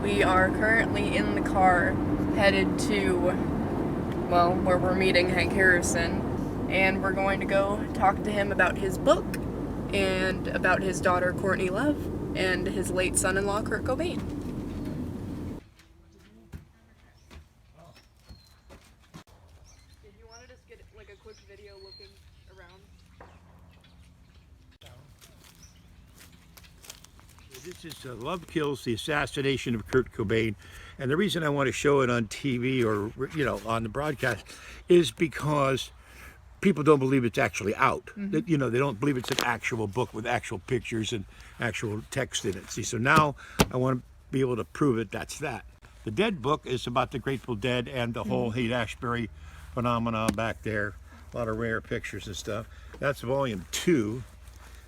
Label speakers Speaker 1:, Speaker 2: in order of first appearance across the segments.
Speaker 1: We are currently in the car headed to, well, where we're meeting Hank Harisson, and we're going to go talk to him about his book and about his daughter Courtney Love and his late son-in-law Kurt Cobain. Did you want to just get like a quick video looking around?
Speaker 2: This is Love Kills, the Assassination of Kurt Cobain. And the reason I want to show it on TV or, on the broadcast is because people don't believe it's actually out.
Speaker 1: Mm-hmm.
Speaker 2: They don't believe it's an actual book with actual pictures and actual text in it. See, so now I want to be able to prove it. That's that. The Dead book is about the Grateful Dead and the whole Haight-Ashbury phenomenon back there. A lot of rare pictures and stuff. That's volume 2.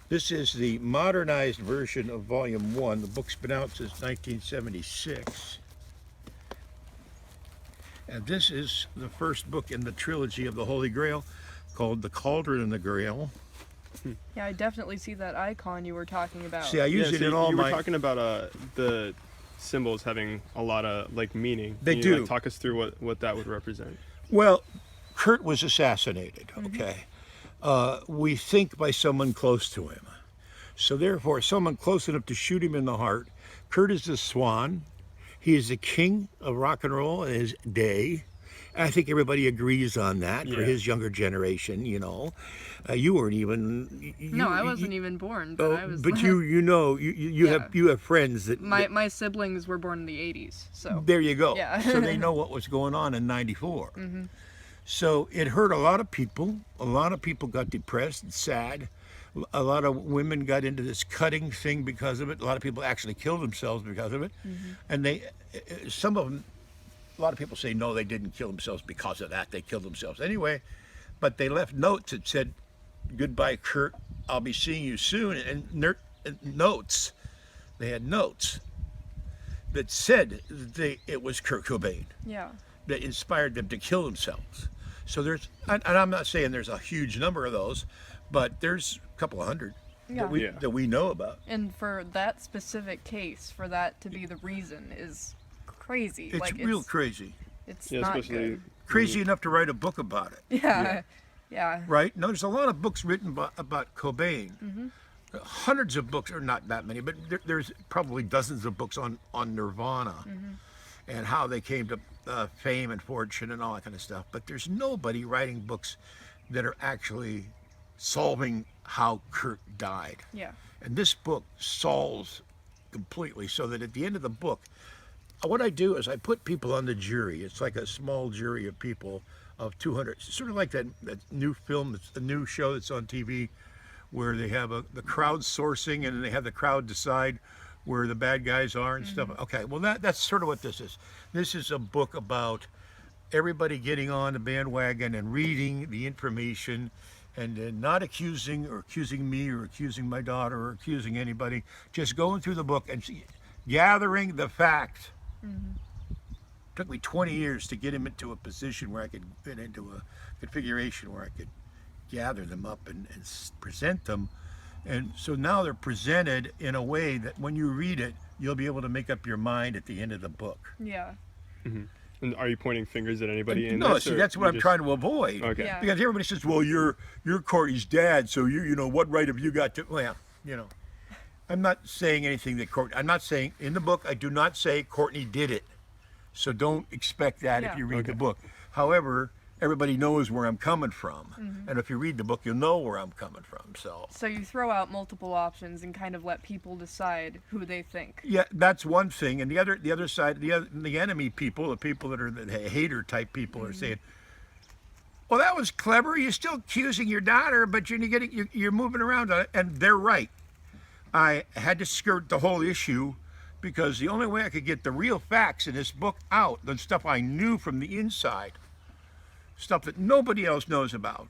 Speaker 2: This is the modernized version of volume 1. The book's been out since 1976. And this is the first book in the trilogy of the Holy Grail, called The Cauldron and the Grail.
Speaker 1: Yeah, I definitely see that icon you were talking about.
Speaker 2: See, I use it in all
Speaker 3: you
Speaker 2: my...
Speaker 3: were talking about the symbols having a lot of meaning.
Speaker 2: They
Speaker 3: Can
Speaker 2: do.
Speaker 3: you, talk us through what that would represent?
Speaker 2: Well, Kurt was assassinated, okay? We think by someone close to him. So therefore, someone close enough to shoot him in the heart. Kurt is the swan. He is the king of rock and roll in his day. I think everybody agrees on that for his younger generation, You weren't even...
Speaker 1: No, I wasn't even born, but I was...
Speaker 2: But you have friends that...
Speaker 1: My siblings were born in the 80s, so...
Speaker 2: There you go.
Speaker 1: Yeah.
Speaker 2: So they know what was going on in 94. So it hurt a lot of people. A lot of people got depressed and sad. A lot of women got into this cutting thing because of it. A lot of people actually killed themselves because of it. And some of them, a lot of people say, no, they didn't kill themselves because of that. They killed themselves anyway. But they left notes that said, goodbye, Kurt. I'll be seeing you soon. And notes. They had notes that said it was Kurt Cobain.
Speaker 1: Yeah.
Speaker 2: That inspired them to kill themselves. So and I'm not saying there's a huge number of those, but there's a couple of hundred that we know about.
Speaker 1: And for that specific case, for that to be the reason is crazy.
Speaker 2: It's real crazy.
Speaker 1: It's not good.
Speaker 2: Crazy enough to write a book about it.
Speaker 1: Yeah.
Speaker 2: Right? No, there's a lot of books written about Cobain. Hundreds of books, or not that many, but there's probably dozens of books on Nirvana and how they came to fame and fortune and all that kind of stuff. But there's nobody writing books that are actually solving how Kurt died.
Speaker 1: Yeah.
Speaker 2: And this book solves completely, so that at the end of the book, what I do is I put people on the jury. It's like a small jury of people of 200, sort of like that new film, the new show that's on TV, where they have the crowd sourcing and they have the crowd decide where the bad guys are and stuff. Okay, well that's sort of what this is. This is a book about everybody getting on the bandwagon and reading the information and not accusing me or accusing my daughter or accusing anybody, just going through the book and gathering the facts. Took me 20 years to get him into a position where I could get into a configuration where I could gather them up and present them. And so now they're presented in a way that when you read it, you'll be able to make up your mind at the end of the book.
Speaker 1: Yeah.
Speaker 3: And are you pointing fingers at anybody in
Speaker 2: No,
Speaker 3: this?
Speaker 2: see, that's what I'm trying to avoid.
Speaker 3: Okay.
Speaker 1: Yeah.
Speaker 2: Because everybody says, well, you're Courtney's dad, so what right have you got to, well, I'm not saying anything that I'm not saying, in the book, I do not say Courtney did it. So don't expect that if you read the book. However, everybody knows where I'm coming from. And if you read the book, you'll know where I'm coming from. So
Speaker 1: you throw out multiple options and kind of let people decide who they think.
Speaker 2: Yeah, that's one thing. And the other side, the enemy people, the people that are the hater type people are saying, well, that was clever. You're still accusing your daughter, but you're moving around on it. And they're right. I had to skirt the whole issue because the only way I could get the real facts in this book out, the stuff I knew from the inside, stuff that nobody else knows about,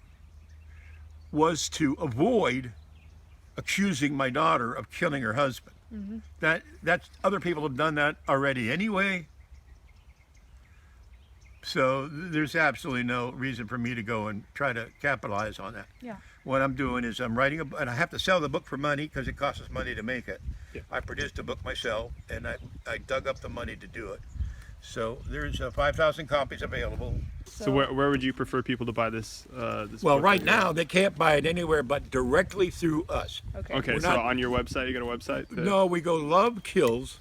Speaker 2: was to avoid accusing my daughter of killing her husband. That's other people have done that already anyway. So there's absolutely no reason for me to go and try to capitalize on that.
Speaker 1: Yeah.
Speaker 2: what I'm doing is I'm writing and I have to sell the book for money because it costs us money to make it.
Speaker 3: Yeah.
Speaker 2: I produced the book myself, and I dug up the money to do it. So there's 5,000 copies available.
Speaker 3: So where would you prefer people to buy this? This
Speaker 2: Well,
Speaker 3: book
Speaker 2: right
Speaker 3: that
Speaker 2: now they can't buy it anywhere but directly through us.
Speaker 1: Okay.
Speaker 3: Okay,
Speaker 2: We're
Speaker 3: so
Speaker 2: not-
Speaker 3: on your website, you got a website?
Speaker 2: No, we go Love Kills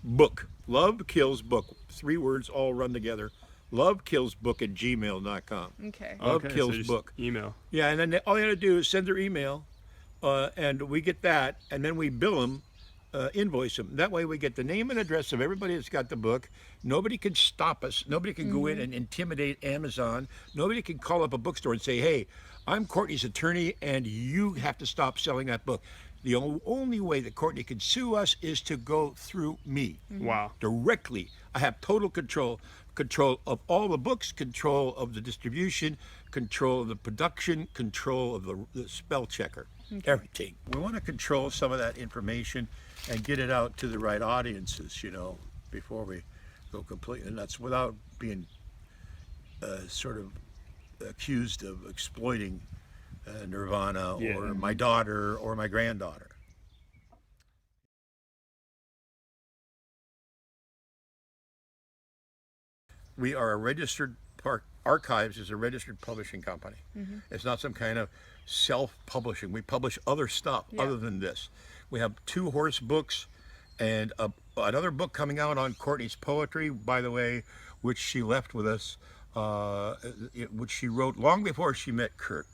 Speaker 2: Book. Love Kills Book. 3 words all run together. lovekillsbook@gmail.com.
Speaker 1: Okay.
Speaker 2: Love
Speaker 3: Okay,
Speaker 2: Kills
Speaker 3: so just
Speaker 2: Book.
Speaker 3: Email.
Speaker 2: Yeah, and then all you got to do is send their email, and we get that, and then we bill them, invoice them. That way we get the name and address of everybody that's got the book. Nobody can stop us. Nobody can go in and intimidate Amazon. Nobody can call up a bookstore and say, hey, I'm Courtney's attorney, and you have to stop selling that book. The only way that Courtney can sue us is to go through me.
Speaker 3: Wow.
Speaker 2: Directly. I have total control of all the books, control of the distribution, control of the production, control of the spell checker, everything. We want to control some of that information and get it out to the right audiences, before we go completely nuts, without being sort of accused of exploiting Nirvana or my daughter or my granddaughter. We are a registered Archives is a registered publishing company. It's not some kind of self-publishing. We publish other stuff other than this. We have 2 horse books and another book coming out on Courtney's poetry, by the way, which she left with us, which she wrote long before she met Kurt.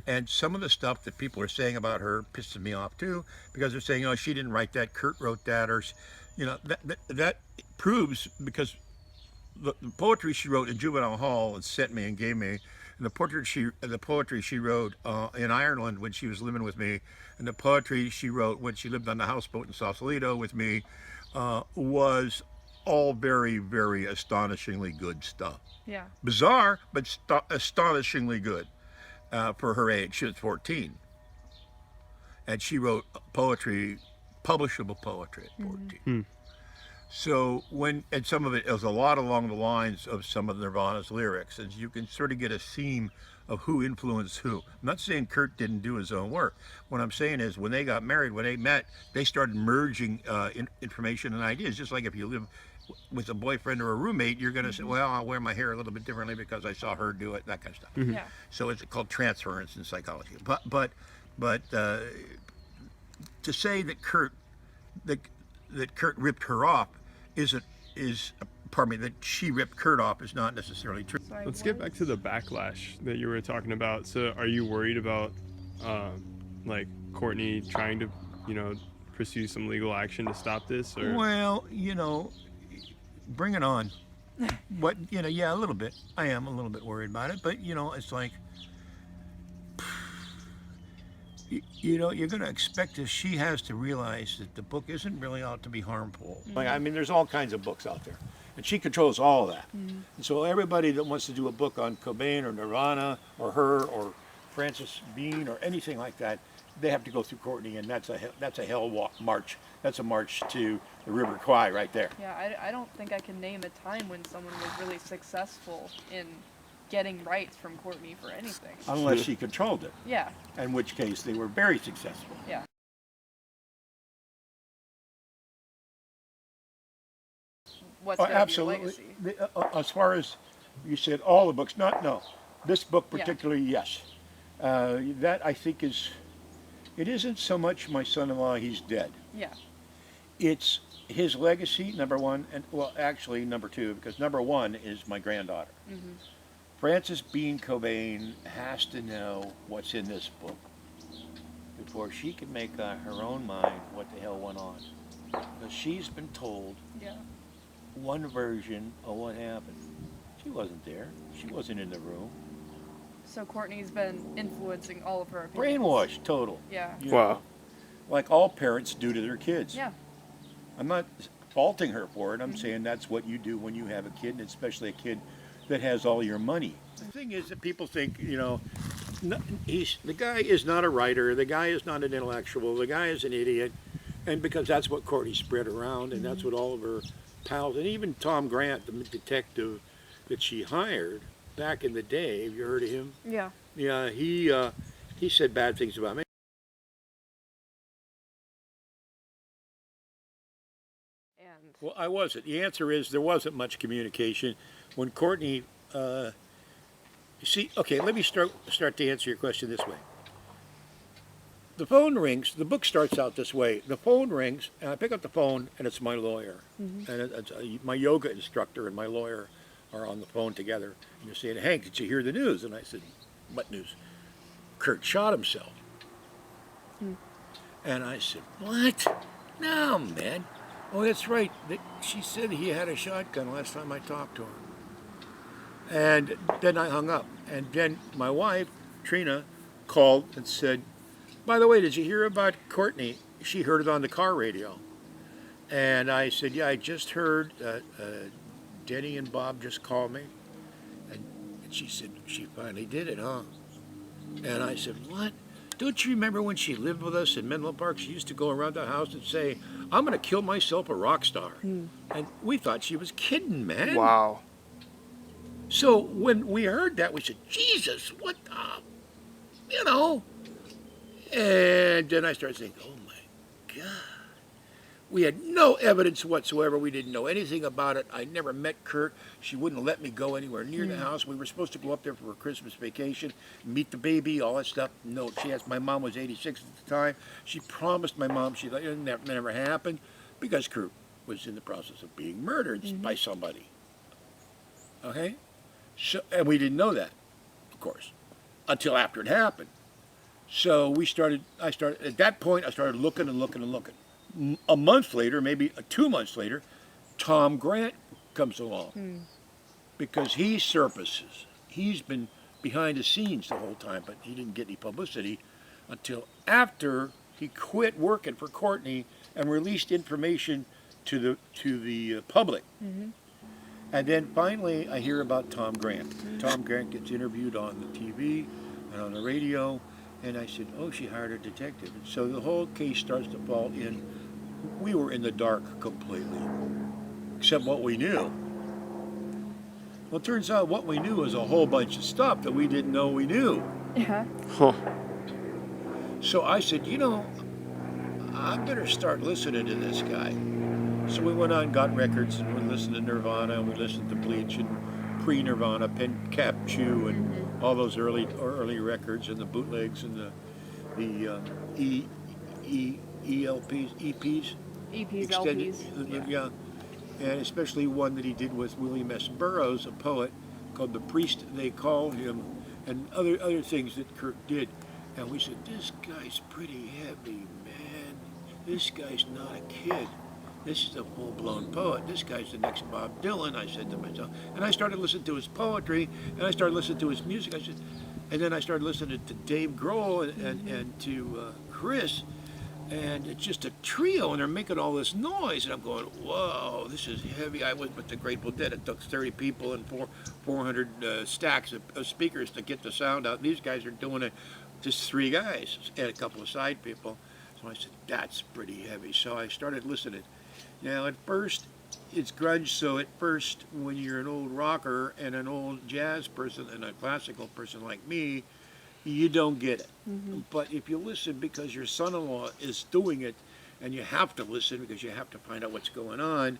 Speaker 2: And some of the stuff that people are saying about her pisses me off too, because they're saying, she didn't write that, Kurt wrote that, or that proves, because the poetry she wrote in juvenile hall and sent me and gave me, and the poetry she wrote in Ireland when she was living with me, and the poetry she wrote when she lived on the houseboat in Sausalito with me, was all very, very astonishingly good stuff.
Speaker 1: Yeah.
Speaker 2: Bizarre, but astonishingly good for her age. She was 14, and she wrote poetry, publishable poetry at 14. So and some of it is a lot along the lines of some of Nirvana's lyrics, and you can sort of get a theme of who influenced who. I'm not saying Kurt didn't do his own work. What I'm saying is when they got married, when they met, they started merging information and ideas. Just like if you live with a boyfriend or a roommate, you're going to say, well, I'll wear my hair a little bit differently because I saw her do it, that kind of stuff.
Speaker 1: Yeah.
Speaker 2: So it's called transference in psychology. But to say that Kurt ripped her off that she ripped Kurt off is not necessarily true.
Speaker 1: Sorry,
Speaker 3: Let's get back to the backlash that you were talking about. So are you worried about like Courtney trying to, pursue some legal action to stop this? Or
Speaker 2: Well, bring it on. But, yeah, a little bit. I am a little bit worried about it, but, it's like, you're going to expect that she has to realize that the book isn't really out to be harmful. There's all kinds of books out there, and she controls all of that. And so everybody that wants to do a book on Cobain or Nirvana or her or Frances Bean or anything like that, they have to go through Courtney, and that's a hell march. That's a march to the River Kwai right there.
Speaker 1: Yeah, I don't think I can name a time when someone was really successful in getting rights from Courtney for anything.
Speaker 2: Unless she controlled it.
Speaker 1: Yeah.
Speaker 2: In which case they were very successful.
Speaker 1: Yeah. What's gonna
Speaker 2: absolutely.
Speaker 1: be your legacy?
Speaker 2: As far as you said, all the books, no. This book particularly, yes. That I think it isn't so much my son-in-law, he's dead.
Speaker 1: Yeah.
Speaker 2: It's his legacy, number one, and well, actually number two, because number one is my granddaughter. Frances Bean Cobain has to know what's in this book before she can make her own mind what the hell went on. Because she's been told one version of what happened. She wasn't there. She wasn't in the room.
Speaker 1: So Courtney's been influencing all of her opinions.
Speaker 2: Brainwashed, total.
Speaker 1: Yeah.
Speaker 3: Wow.
Speaker 2: Like all parents do to their kids.
Speaker 1: Yeah.
Speaker 2: I'm not faulting her for it. I'm saying that's what you do when you have a kid, and especially a kid that has all your money. The thing is that people think, the guy is not a writer, the guy is not an intellectual, the guy is an idiot, and because that's what Courtney spread around, and that's what all of her pals, and even Tom Grant, the detective that she hired back in the day, have you heard of him?
Speaker 1: Yeah.
Speaker 2: Yeah, He said bad things about me.
Speaker 1: And
Speaker 2: Well, I wasn't. The answer is there wasn't much communication. When Courtney, you see, okay, let me start to answer your question this way. The phone rings. The book starts out this way. The phone rings, and I pick up the phone, and it's my lawyer, and my yoga instructor and my lawyer are on the phone together. And they're saying, "Hank, did you hear the news?" And I said, "What news?" "Kurt shot himself." And I said, "What? No, man." "Oh, that's right. She said he had a shotgun last time I talked to her." And then I hung up. And then my wife, Trina, called and said, "By the way, did you hear about Courtney? She heard it on the car radio." And I said, "Yeah, I just heard Denny and Bob just called me." And she said, "She finally did it, huh?" And I said, "What? Don't you remember when she lived with us in Menlo Park? She used to go around the house and say, 'I'm going to kill myself a rock star.'" And we thought she was kidding, man.
Speaker 3: Wow.
Speaker 2: So when we heard that, we said, "Jesus, what the, you know?" And then I started saying, "Oh my God." We had no evidence whatsoever. We didn't know anything about it. I never met Kurt. She wouldn't let me go anywhere near the house. We were supposed to go up there for a Christmas vacation, meet the baby, all that stuff. No, my mom was 86 at the time. She promised my mom it never happened because Kurt was in the process of being murdered by somebody. Okay? So, and we didn't know that, of course, until after it happened. So at that point, I started looking and looking and looking. A month later, maybe 2 months later, Tom Grant comes along because he surfaces. He's been behind the scenes the whole time, but he didn't get any publicity until after he quit working for Courtney and released information to the public. And then finally, I hear about Tom Grant. Tom Grant gets interviewed on the TV and on the radio, and I said, "Oh, she hired a detective." And so the whole case starts to fall in. We were in the dark completely, except what we knew. Well, it turns out what we knew was a whole bunch of stuff that we didn't know we knew.
Speaker 1: yeah.
Speaker 3: Huh.
Speaker 2: So I said, I better start listening to this guy. So we went on and got records, and we listened to Nirvana, and we listened to Bleach, and pre-Nirvana, Pen Cap Chew, and all those early records, and the bootlegs, and the ELPs, EPs,
Speaker 1: EPs,
Speaker 2: extended,
Speaker 1: LPs.
Speaker 2: yeah, and especially one that he did with William S. Burroughs, a poet, called "The Priest They Called Him," and other things that Kurt did. And we said, "This guy's pretty heavy, man. This guy's not a kid. This is a full-blown poet. This guy's the next Bob Dylan," I said to myself. And I started listening to his poetry, and I started listening to his music. And then I started listening to Dave Grohl and to Chris, and it's just a trio, and they're making all this noise, and I'm going, "Whoa, this is heavy." I was with the Grateful Dead. It took 30 people and 400 stacks of speakers to get the sound out. These guys are doing it, just 3 guys and a couple of side people. So I said, "That's pretty heavy." So I started listening. Now, at first, it's grunge, so at first, when you're an old rocker and an old jazz person and a classical person like me, you don't get it. But if you listen because your son-in-law is doing it, and you have to listen because you have to find out what's going on,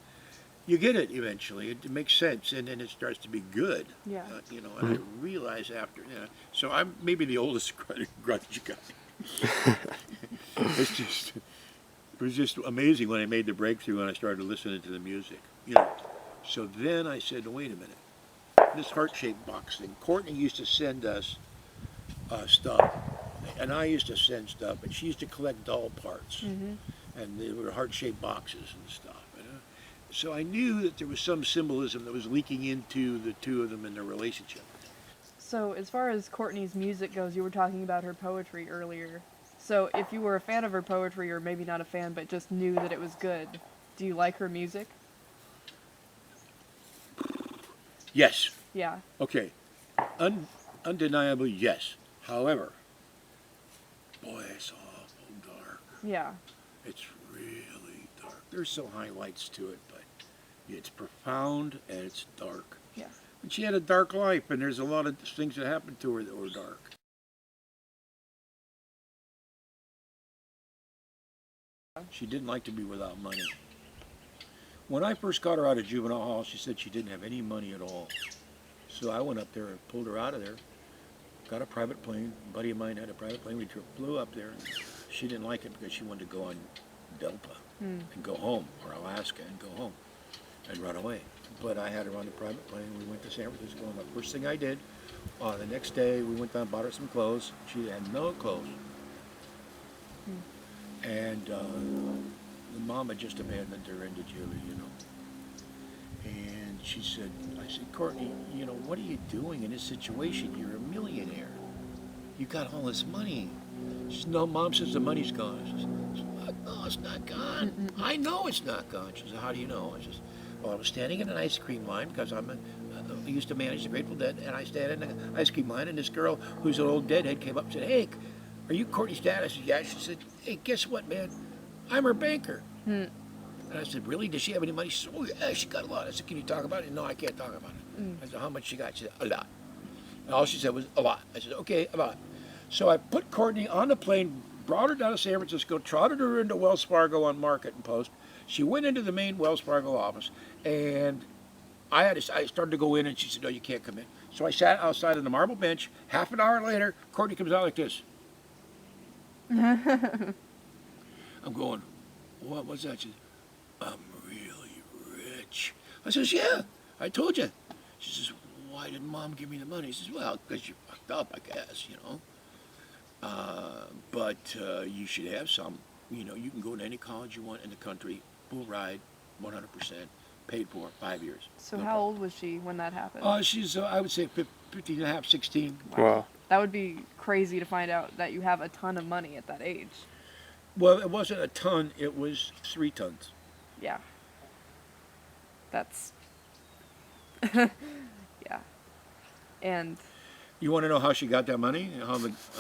Speaker 2: you get it eventually. It makes sense, and then it starts to be good.
Speaker 1: Yeah.
Speaker 2: And I realize after, so I'm maybe the oldest grunge guy. It was just amazing when I made the breakthrough and I started listening to the music. So then I said, "Wait a minute. This heart-shaped box thing." Courtney used to send us stuff, and I used to send stuff, and she used to collect doll parts, and they were heart-shaped boxes and stuff. So I knew that there was some symbolism that was leaking into the two of them in their relationship.
Speaker 1: So, as far as Courtney's music goes, you were talking about her poetry earlier. So, if you were a fan of her poetry, or maybe not a fan, but just knew that it was good, do you like her music?
Speaker 2: Yes.
Speaker 1: Yeah.
Speaker 2: Okay. Undeniably, yes. However, boy, it's awful dark.
Speaker 1: Yeah.
Speaker 2: It's really dark. There's some highlights to it, but it's profound and it's dark.
Speaker 1: Yeah.
Speaker 2: And she had a dark life, and there's a lot of things that happened to her that were dark. She didn't like to be without money. When I first got her out of juvenile hall, she said she didn't have any money at all. So I went up there and pulled her out of there, got a private plane. A buddy of mine had a private plane. We flew up there. She didn't like it because she wanted to go on Delta and go home, or Alaska and go home and run away. But I had her on the private plane. We went to San Francisco, and the first thing I did, the next day we went down and bought her some clothes. She had no clothes. And the mom had just abandoned her into Julie, you know. And she said, I said, Courtney, you know, what are you doing in this situation? You're a millionaire. You got all this money. She said, no, Mom says the money's gone. I said, no, it's not gone. I know it's not gone. She said, how do you know? I said, well, I was standing in an ice cream line because I used to manage the Grateful Dead, and I stand in an ice cream line, and this girl who's an old deadhead came up and said, hey, are you Courtney's dad? I said, yeah. She said, hey, guess what, man? I'm her banker. And I said, really? Does she have any money? She said, oh, yeah, she got a lot. I said, can you talk about it? No, I can't talk about it. I said, how much she got? She said, a lot. And all she said was, a lot. I said, okay, a lot. So I put Courtney on the plane, brought her down to San Francisco, trotted her into Wells Fargo on Market and Post. She went into the main Wells Fargo office, and I started to go in, and she said, no, you can't come in. So I sat outside on the marble bench. Half an hour later, Courtney comes out like this. I'm going, what was that? She said, I'm really rich. I says, yeah, I told you. She says, why didn't Mom give me the money? He says, well, because you fucked up, I guess, you know. But you should have some. You know, you can go to any college you want in the country, full ride, 100%, paid for, 5 years.
Speaker 1: So
Speaker 2: no
Speaker 1: how
Speaker 2: problem.
Speaker 1: old was she when that happened?
Speaker 2: She's, I would say, 15 and a half, 16.
Speaker 3: Wow.
Speaker 1: That would be crazy to find out that you have a ton of money at that age.
Speaker 2: Well, it wasn't a ton, it was 3 tons.
Speaker 1: Yeah. That's... yeah. And...
Speaker 2: You want to know how she got that money? How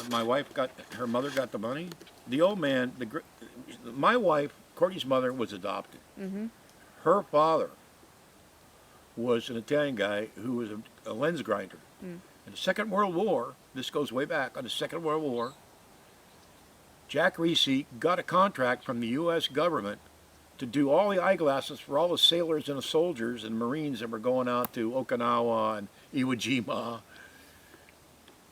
Speaker 2: my wife her mother got the money? The old man, my wife, Courtney's mother, was adopted. Her father was an Italian guy who was a lens grinder. In the Second World War, this goes way back, on the Second World War, Jack Reese got a contract from the U.S. government to do all the eyeglasses for all the sailors and the soldiers and Marines that were going out to Okinawa and Iwo Jima.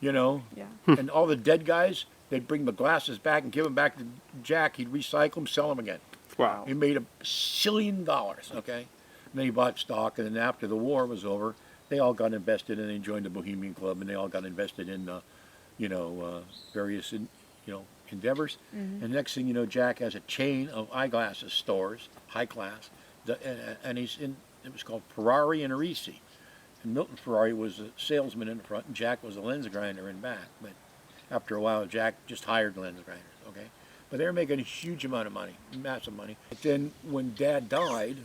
Speaker 2: You know,
Speaker 1: Yeah.
Speaker 2: and all the dead guys, they'd bring the glasses back and give them back to Jack. He'd recycle them, sell them again.
Speaker 3: Wow.
Speaker 2: He made $1 zillion, okay? And then he bought stock, and then after the war was over, they all got invested, and they joined the Bohemian Club, and they all got invested in, various, endeavors. And next thing you know, Jack has a chain of eyeglasses stores, high class, and it was called Ferrari and Arisi. And Milton Ferrari was a salesman in the front, and Jack was a lens grinder in back. But after a while, Jack just hired lens grinders, okay? But they were making a huge amount of money, massive money. But then when Dad died,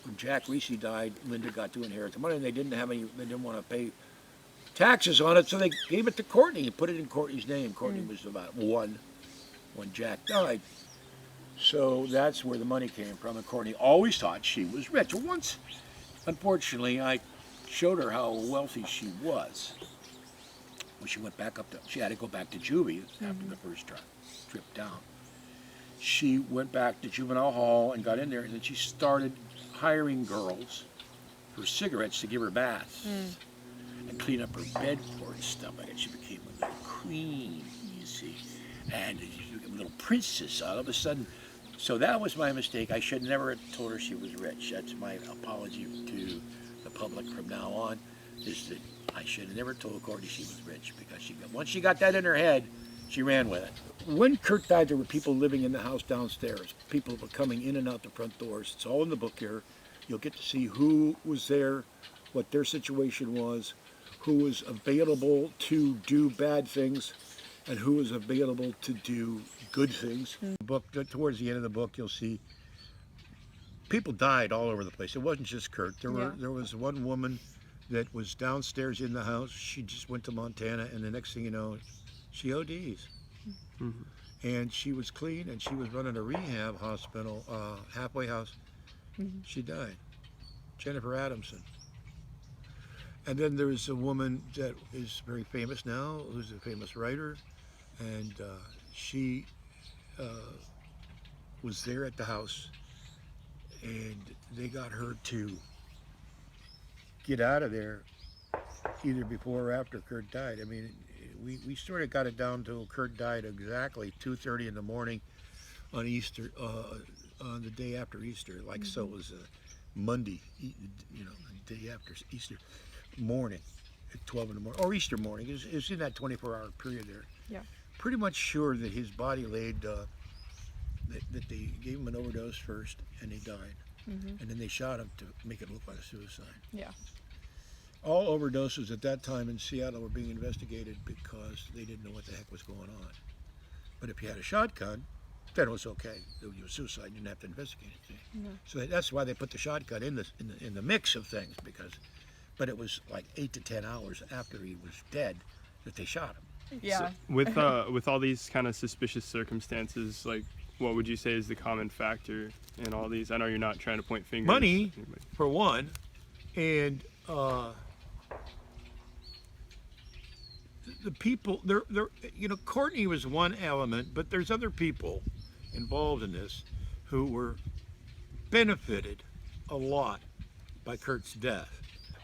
Speaker 2: when Jack Reese died, Linda got to inherit the money, and they didn't want to pay taxes on it, so they gave it to Courtney and put it in Courtney's name. Courtney was about 1 when Jack died. So that's where the money came from, and Courtney always thought she was rich. Once, unfortunately, I showed her how wealthy she was. When she went back she had to go back to juvie after the first trip down. She went back to juvenile hall and got in there, and then she started hiring girls for cigarettes to give her baths and clean up her bed for her and stuff like that. She became a little queen, you see, and she became a little princess all of a sudden. So that was my mistake. I should never have told her she was rich. That's my apology to the public from now on, is that I should have never told Courtney she was rich, because once she got that in her head, she ran with it. When Kurt died, there were people living in the house downstairs. People were coming in and out the front doors. It's all in the book here. You'll get to see who was there, what their situation was, who was available to do bad things, and who was available to do good things. Towards the end of the book, you'll see people died all over the place. It wasn't just Kurt. There was one woman that was downstairs in the house. She just went to Montana, and the next thing you know, she ODs. And she was clean, and she was running a rehab hospital, halfway house. She died. Jennifer Adamson. And then there's a woman that is very famous now, who's a famous writer, and she was there at the house, and they got her to get out of there either before or after Kurt died. I mean, we sort of got it down till Kurt died exactly 2:30 in the morning on Easter, on the day after Easter. Like, so it was a Monday, you know, the day after Easter morning at 12 in the morning, or Easter morning. It was in that 24-hour period there.
Speaker 1: Yeah.
Speaker 2: Pretty much sure that his body laid, that they gave him an overdose first and he died. And then they shot him to make it look like a suicide.
Speaker 1: Yeah.
Speaker 2: All overdoses at that time in Seattle were being investigated because they didn't know what the heck was going on. But if you had a shotgun, then it was okay. It was suicide. You didn't have to investigate it. So that's why they put the shotgun in the mix of things, because. But it was like 8 to 10 hours after he was dead that they shot him.
Speaker 1: Yeah.
Speaker 3: So with all these kind of suspicious circumstances, like, what would you say is the common factor in all these? I know you're not trying to point fingers.
Speaker 2: Money, for one, and the people. There, you know, Courtney was one element, but there's other people involved in this who were benefited a lot by Kurt's death.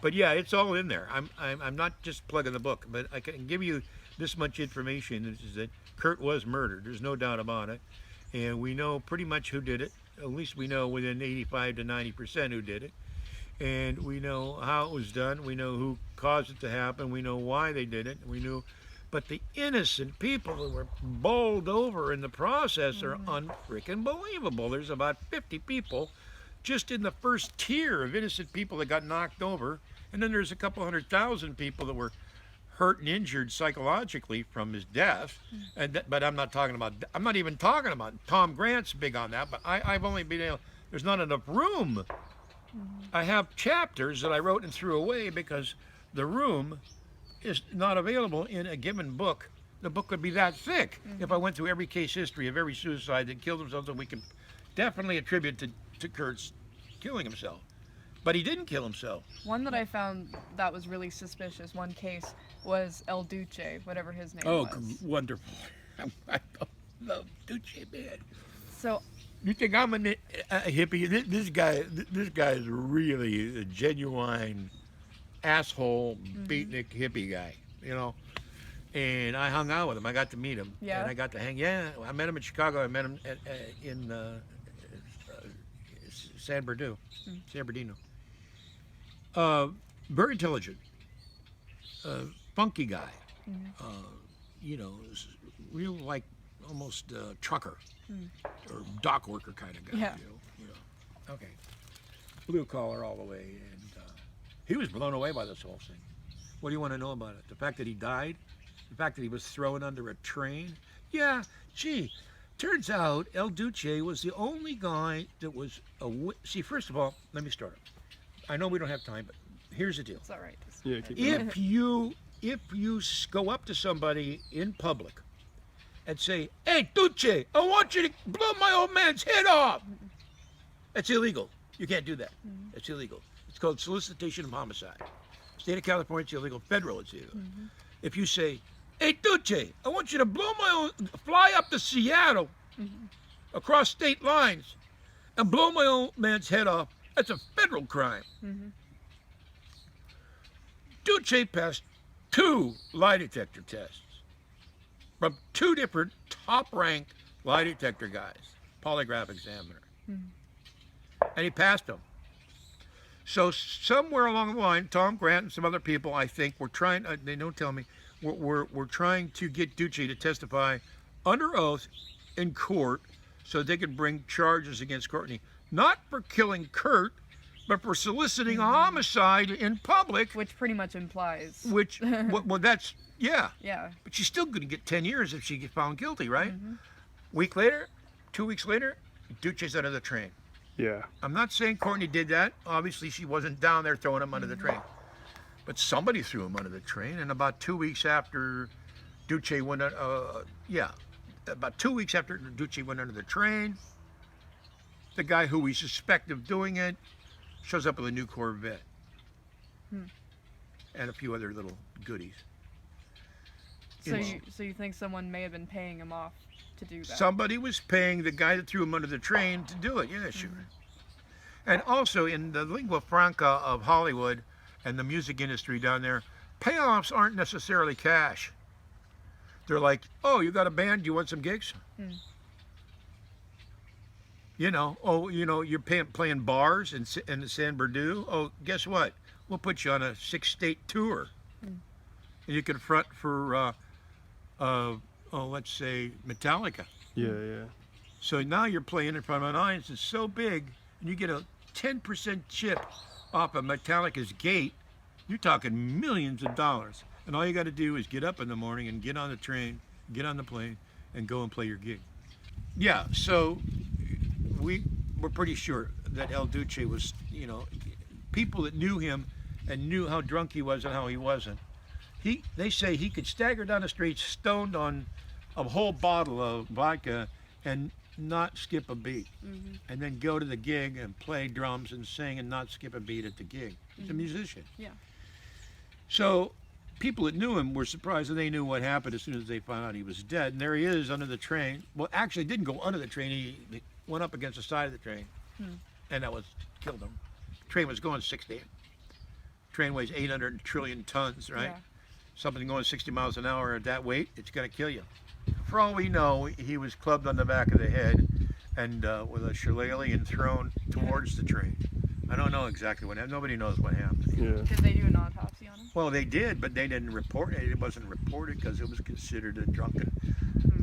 Speaker 2: But yeah, it's all in there. I'm not just plugging the book, but I can give you this much information: is that Kurt was murdered. There's no doubt about it, and we know pretty much who did it. At least we know within 85 to 90% who did it, and we know how it was done. We know who caused it to happen. We know why they did it. We knew, but the innocent people who were bowled over in the process are unfreaking believable. There's about 50 people just in the first tier of innocent people that got knocked over. And then there's a couple 100,000 people that were hurt and injured psychologically from his death. But I'm not even talking about, Tom Grant's big on that, but I've only been able, there's not enough room. I have chapters that I wrote and threw away because the room is not available in a given book. The book would be that thick if I went through every case history of every suicide that killed themselves that we can definitely attribute to Kurt's killing himself. But he didn't kill himself.
Speaker 1: One that I found that was really suspicious, one case, was El Duce, whatever his name
Speaker 2: Oh,
Speaker 1: was.
Speaker 2: wonderful. I love Duce, man.
Speaker 1: So,
Speaker 2: You think I'm a hippie? This guy is really a genuine asshole, beatnik hippie guy, you know? And I hung out with him. I got to meet him.
Speaker 1: Yeah.
Speaker 2: And I got to hang, yeah. I met him in Chicago. I met him in San Bernardino. Very intelligent, funky guy. You know, real like almost trucker or dock worker kind of guy.
Speaker 1: Yeah.
Speaker 2: You know. Okay. Blue collar all the way, and he was blown away by this whole thing. What do you want to know about it? The fact that he died, the fact that he was thrown under a train. Yeah. Gee. Turns out El Duce was the only guy that was see, first of all, let me start. I know we don't have time, but here's the deal.
Speaker 1: it's all right.
Speaker 3: Yeah, keep
Speaker 2: If you go up to somebody in public and say, "Hey, Duce, I want you to blow my old man's head off," that's illegal. You can't do that. It's illegal. It's called solicitation of homicide. State of California, it's illegal. Federal, it's illegal. If you say, "Hey, Duce, I want you to fly up to Seattle across state lines and blow my old man's head off," that's a federal crime. Duce passed 2 lie detector tests from 2 different top-ranked lie detector guys, polygraph examiner. And he passed them. So somewhere along the line, Tom Grant and some other people, I think, were trying, they don't tell me, we're trying to get Duce to testify under oath in court so they could bring charges against Courtney. Not for killing Kurt, but for soliciting a homicide in public.
Speaker 1: Which pretty much implies.
Speaker 2: Which, well, that's, yeah.
Speaker 1: Yeah.
Speaker 2: But she's still going to get 10 years if she gets found guilty, right? Week later, 2 weeks later, Duce's under the train.
Speaker 3: Yeah.
Speaker 2: I'm not saying Courtney did that. Obviously, she wasn't down there throwing him under the train. But somebody threw him under the train, and about 2 weeks after Duce went, about 2 weeks after Duce went under the train, the guy who we suspect of doing it shows up with a new Corvette and a few other little goodies.
Speaker 1: So you think someone may have been paying him off to do that.
Speaker 2: Somebody was paying the guy that threw him under the train to do it. Yeah, sure. And also in the lingua franca of Hollywood and the music industry down there, payoffs aren't necessarily cash. They're like, oh, you got a band? Do you want some gigs? You know, oh, you know, you're playing bars in San Bernardino. Oh, guess what? We'll put you on a 6-state tour. And you can front for, let's say, Metallica.
Speaker 3: Yeah, yeah.
Speaker 2: So now you're playing in front of an audience that's so big, and you get a 10% chip off of Metallica's gate. You're talking millions of dollars. And all you got to do is get up in the morning and get on the train, get on the plane, and go and play your gig. Yeah, so we were pretty sure that El Duce was, you know, people that knew him and knew how drunk he was and how he wasn't. They say he could stagger down the street stoned on a whole bottle of vodka and not skip a beat, and then go to the gig and play drums and sing and not skip a beat at the gig. He's a musician.
Speaker 1: Yeah.
Speaker 2: So people that knew him were surprised, and they knew what happened as soon as they found out he was dead. And there he is under the train. Well, actually, didn't go under the train. He went up against the side of the train, and that was killed him. The train was going 60. Train weighs 800 trillion tons, right?
Speaker 1: Yeah.
Speaker 2: Something going 60 miles an hour at that weight, it's going to kill you. For all we know, he was clubbed on the back of the head and with a shillelagh and thrown towards the train. I don't know exactly what happened. Nobody knows what happened.
Speaker 3: Yeah.
Speaker 1: Did they do an autopsy on him?
Speaker 2: Well, they did, but they didn't report it. It wasn't reported because it was considered a drunken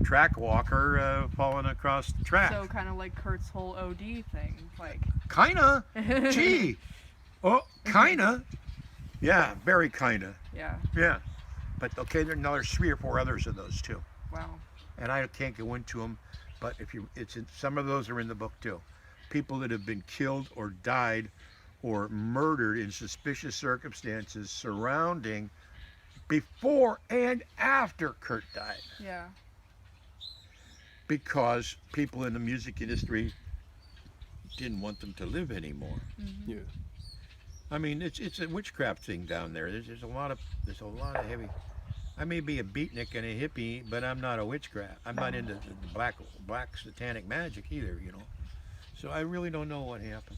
Speaker 2: track walker falling across the track.
Speaker 1: So kind of like Kurt's whole OD thing, like.
Speaker 2: Kinda. Gee. Oh, kinda. Yeah, very kinda.
Speaker 1: Yeah.
Speaker 2: Yeah. But okay, there's 3 or 4 others of those too.
Speaker 1: Wow.
Speaker 2: And I can't go into them, but some of those are in the book too. People that have been killed or died or murdered in suspicious circumstances surrounding before and after Kurt died.
Speaker 1: Yeah.
Speaker 2: Because people in the music industry didn't want them to live anymore.
Speaker 3: Yeah.
Speaker 2: I mean, it's a witchcraft thing down there. There's a lot of heavy. I may be a beatnik and a hippie, but I'm not a witchcraft. I'm not into the black satanic magic either, you know. So I really don't know what happened.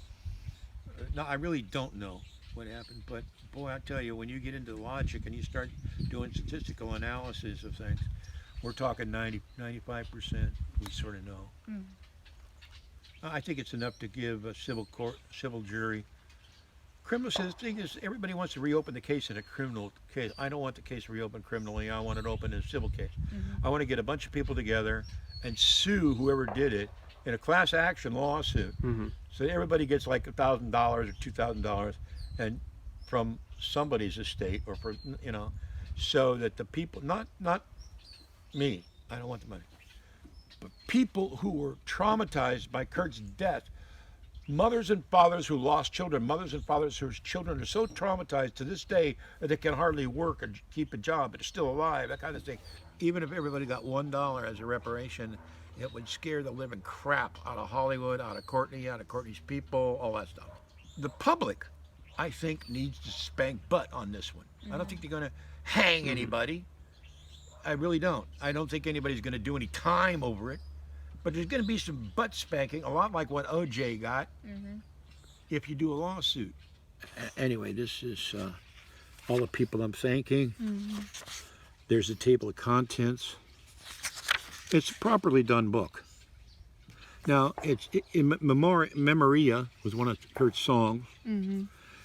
Speaker 2: No, I really don't know what happened. But boy, I tell you, when you get into logic and you start doing statistical analysis of things, we're talking 95%. We sort of know. I think it's enough to give a civil jury. Criminal says the thing is, everybody wants to reopen the case in a criminal case. I don't want the case reopened criminally. I want it open in a civil case. I want to get a bunch of people together and sue whoever did it in a class action lawsuit. So everybody gets like $1,000 or $2,000 and from somebody's estate, or for, you know, so that the people, not me, I don't want the money, but people who were traumatized by Kurt's death, mothers and fathers who lost children, mothers and fathers whose children are so traumatized to this day that they can hardly work or keep a job but are still alive, that kind of thing. Even if everybody got $1 as a reparation, it would scare the living crap out of Hollywood, out of Courtney, out of Courtney's people, all that stuff. The public, I think, needs to spank butt on this one. I don't think they're going to hang anybody. I really don't. I don't think anybody's going to do any time over it. But there's going to be some butt spanking, a lot like what OJ got, if you do a lawsuit. Anyway, this is all the people I'm thanking. There's a table of contents. It's a properly done book. Now, Memoria was one of Kurt's songs.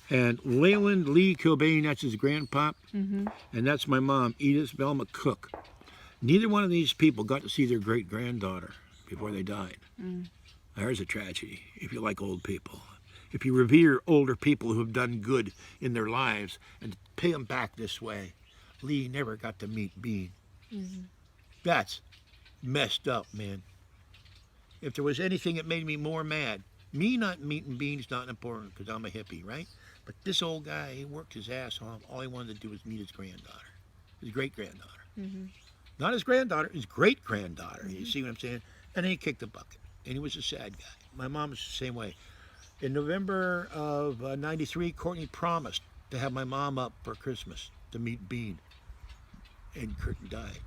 Speaker 2: And Leland Lee Cobain, that's his grandpop. And that's my mom, Edith Velma Cook. Neither one of these people got to see their great-granddaughter before they died. There's a tragedy, if you like old people. If you revere older people who have done good in their lives and pay them back this way. Lee never got to meet Bean. That's messed up, man. If there was anything that made me more mad, me not meeting Bean's not important because I'm a hippie, right? But this old guy, he worked his ass off. All he wanted to do was meet his granddaughter, his great-granddaughter. Not his granddaughter, his great-granddaughter. You see what I'm saying? And then he kicked the bucket. And he was a sad guy. My mom was the same way. In November of '93, Courtney promised to have my mom up for Christmas to meet Bean. And Kurt died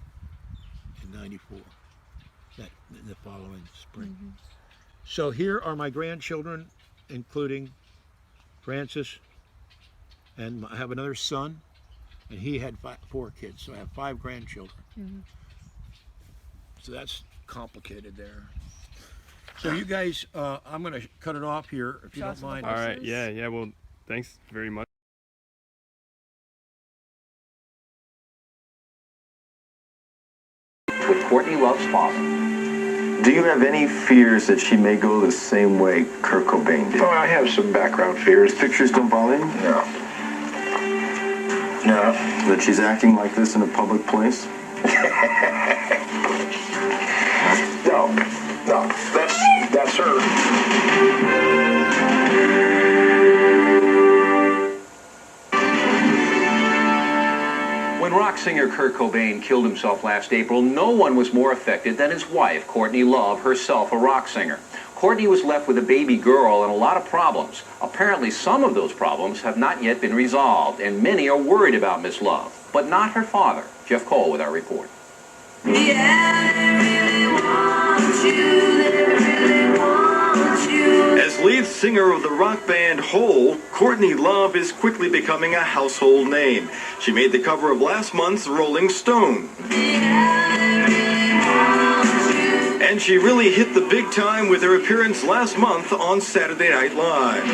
Speaker 2: in '94. the following spring. So here are my grandchildren, including Francis, and I have another son, and he had 4 kids, so I have 5 grandchildren. So that's complicated there. So you guys, I'm going to cut it off here, if you don't mind.
Speaker 3: All right, yeah, well, thanks very much.
Speaker 4: With Courtney Love's father.
Speaker 5: Do you have any fears that she may go the same way Kurt Cobain did?
Speaker 2: Oh, I have some background fears.
Speaker 5: Pictures don't bother you?
Speaker 2: No. No.
Speaker 5: That she's acting like this in a public place?
Speaker 2: No, that's her.
Speaker 4: When rock singer Kurt Cobain killed himself last April, no one was more affected than his wife, Courtney Love, herself a rock singer. Courtney was left with a baby girl and a lot of problems. Apparently, some of those problems have not yet been resolved, and many are worried about Miss Love, but not her father. Jeff Cole with our report.
Speaker 6: As lead singer of the rock band Hole, Courtney Love is quickly becoming a household name. She made the cover of last month's Rolling Stone. And she really hit the big time with her appearance last month on Saturday Night Live.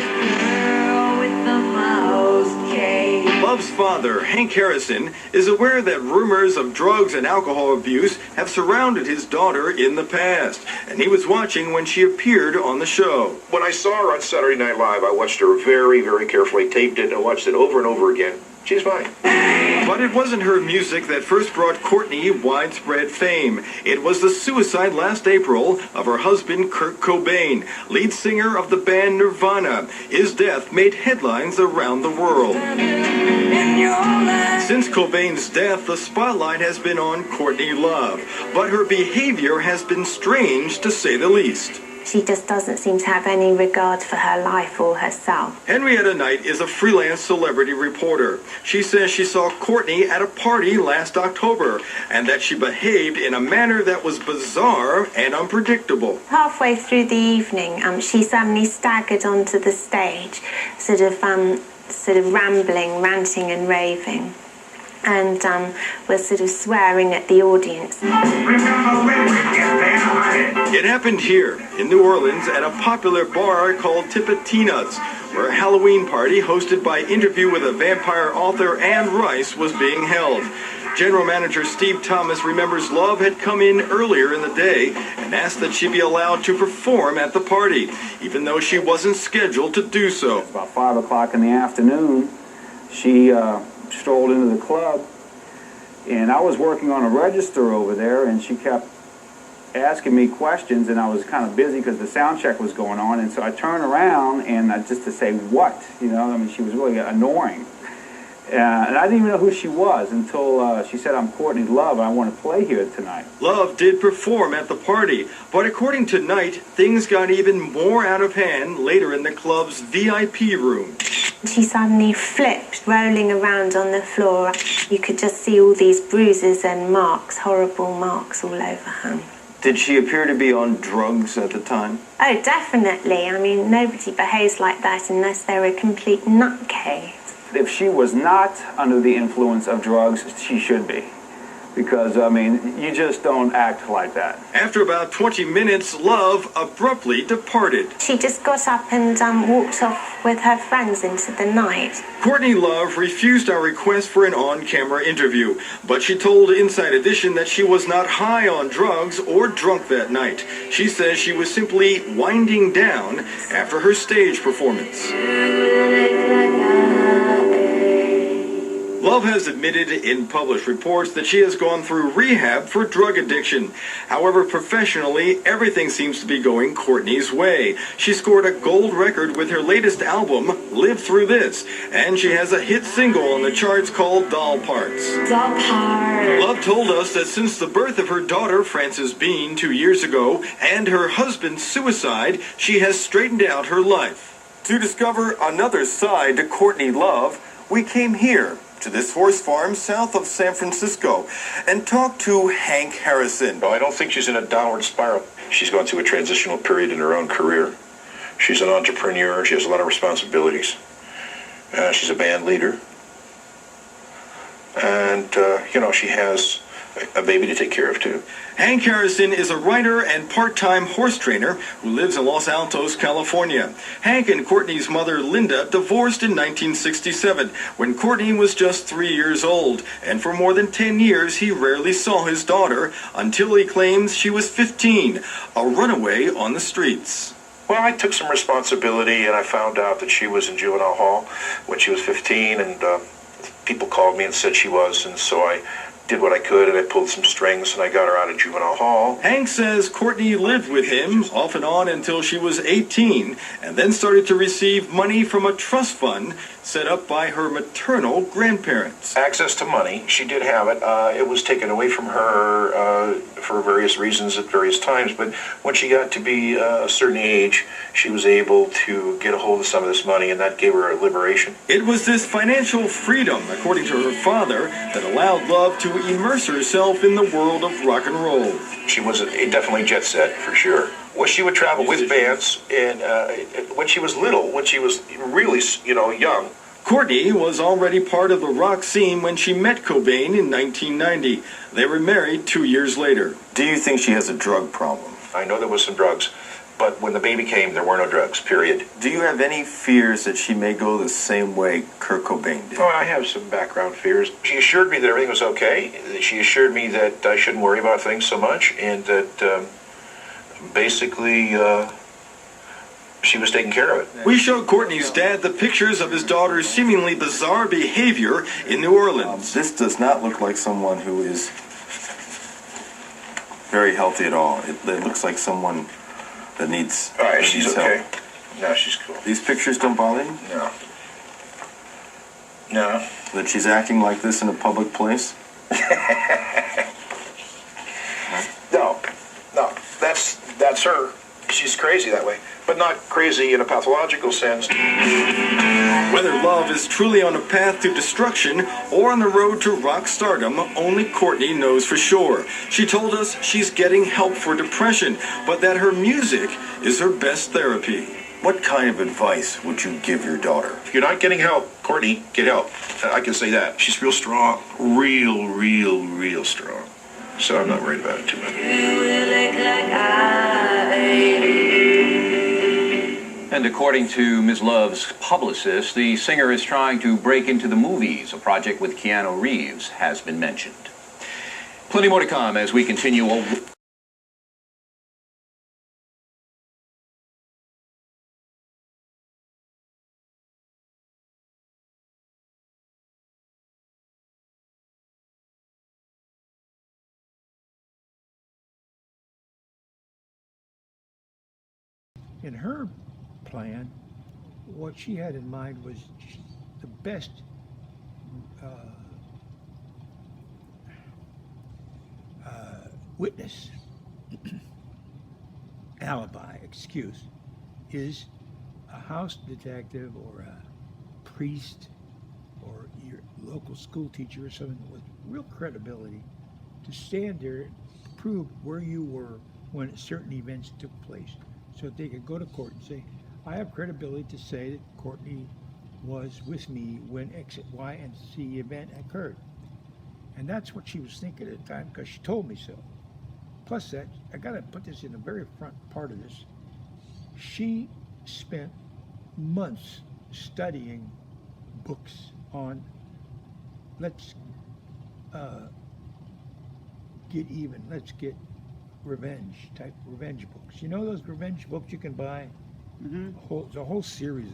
Speaker 6: Love's father, Hank Harisson, is aware that rumors of drugs and alcohol abuse have surrounded his daughter in the past, and he was watching when she appeared on the show.
Speaker 7: When I saw her on Saturday Night Live, I watched her very, very carefully, taped it, and watched it over and over again. She's fine.
Speaker 6: But it wasn't her music that first brought Courtney widespread fame. It was the suicide last April of her husband, Kurt Cobain, lead singer of the band Nirvana. His death made headlines around the world. Since Cobain's death, the spotlight has been on Courtney Love, but her behavior has been strange, to say the least.
Speaker 8: She just doesn't seem to have any regard for her life or herself.
Speaker 6: Henrietta Knight is a freelance celebrity reporter. She says she saw Courtney at a party last October and that she behaved in a manner that was bizarre and unpredictable.
Speaker 8: Halfway through the evening, she suddenly staggered onto the stage, sort of rambling, ranting and raving, and was sort of swearing at the audience.
Speaker 6: It happened here in New Orleans at a popular bar called Tipitina's, where a Halloween party hosted by Interview with a Vampire author Anne Rice was being held. General Manager Steve Thomas remembers Love had come in earlier in the day and asked that she be allowed to perform at the party, even though she wasn't scheduled to do so.
Speaker 9: About 5 o'clock in the afternoon, she strolled into the club, and I was working on a register over there, and she kept asking me questions, and I was kind of busy because the sound check was going on, and so I turned around and just to say what, you know, I mean, she was really annoying. And I didn't even know who she was until she said, "I'm Courtney Love, I want to play here tonight."
Speaker 6: Love did perform at the party, but according to Knight, things got even more out of hand later in the club's VIP room.
Speaker 8: She suddenly flipped, rolling around on the floor. You could just see all these bruises and marks, horrible marks all over her.
Speaker 5: Did she appear to be on drugs at the time?
Speaker 8: Oh, definitely. I mean, nobody behaves like that unless they're a complete nutcase.
Speaker 9: If she was not under the influence of drugs, she should be. Because, I mean, you just don't act like that.
Speaker 6: After about 20 minutes, Love abruptly departed.
Speaker 8: She just got up and walked off with her friends into the night.
Speaker 6: Courtney Love refused our request for an on-camera interview, but she told Inside Edition that she was not high on drugs or drunk that night. She says she was simply winding down after her stage performance. Love has admitted in published reports that she has gone through rehab for drug addiction. However, professionally, everything seems to be going Courtney's way. She scored a gold record with her latest album, Live Through This, and she has a hit single on the charts called Doll Parts.
Speaker 8: Doll Parts.
Speaker 6: Love told us that since the birth of her daughter, Frances Bean, 2 years ago, and her husband's suicide, she has straightened out her life. To discover another side to Courtney Love, we came here to this horse farm south of San Francisco and talked to Hank Harisson.
Speaker 7: No, I don't think she's in a downward spiral. She's gone through a transitional period in her own career. She's an entrepreneur. She has a lot of responsibilities. She's a band leader. And, she has a baby to take care of, too.
Speaker 6: Hank Harisson is a writer and part-time horse trainer who lives in Los Altos, California. Hank and Courtney's mother, Linda, divorced in 1967 when Courtney was just 3 years old. And for more than 10 years, he rarely saw his daughter until he claims she was 15, a runaway on the streets.
Speaker 7: Well, I took some responsibility, and I found out that she was in juvenile hall when she was 15, and people called me and said she was, and so I did what I could, and I pulled some strings, and I got her out of juvenile hall.
Speaker 6: Hank says Courtney lived with him off and on until she was 18, and then started to receive money from a trust fund set up by her maternal grandparents.
Speaker 7: Access to money, she did have it. It was taken away from her for various reasons at various times, but when she got to be a certain age, she was able to get a hold of some of this money, and that gave her a liberation.
Speaker 6: It was this financial freedom, according to her father, that allowed Love to immerse herself in the world of rock and roll.
Speaker 7: She was definitely jet set, for sure. Well, she would travel with bands, and when she was little, when she was really, young.
Speaker 6: Courtney was already part of the rock scene when she met Cobain in 1990. They were married 2 years later.
Speaker 5: Do you think she has a drug problem?
Speaker 7: I know there was some drugs, but when the baby came, there were no drugs, period.
Speaker 5: Do you have any fears that she may go the same way Kurt Cobain did?
Speaker 7: Oh, I have some background fears. She assured me that everything was okay. She assured me that I shouldn't worry about things so much, and that basically she was taking care of it.
Speaker 6: We showed Courtney's dad the pictures of his daughter's seemingly bizarre behavior in New Orleans.
Speaker 5: This does not look like someone who is very healthy at all. It looks like someone that needs
Speaker 7: All right, she's okay.
Speaker 5: help.
Speaker 7: No, she's cool.
Speaker 5: These pictures don't bother you?
Speaker 7: No. No.
Speaker 5: That she's acting like this in a public place?
Speaker 7: No. That's her. She's crazy that way, but not crazy in a pathological sense.
Speaker 6: Whether Love is truly on a path to destruction or on the road to rock stardom, only Courtney knows for sure. She told us she's getting help for depression, but that her music is her best therapy.
Speaker 5: What kind of advice would you give your daughter?
Speaker 7: If you're not getting help, Courtney, get help. I can say that. She's real strong. Real strong. So I'm not worried about it too much.
Speaker 4: And according to Ms. Love's publicist, the singer is trying to break into the movies. A project with Keanu Reeves has been mentioned. Plenty more to come as we continue.
Speaker 10: In her plan, what she had in mind was the best witness, alibi, excuse, is a house detective or a priest or your local school teacher or someone with real credibility to stand there and prove where you were when certain events took place. So they could go to court and say, I have credibility to say that Courtney was with me when X, Y, and Z event occurred. And that's what she was thinking at the time because she told me so. Plus that, I gotta put this in the very front part of this. She spent months studying books on let's get even, let's get revenge books. You know those revenge books you can buy? There's a whole series.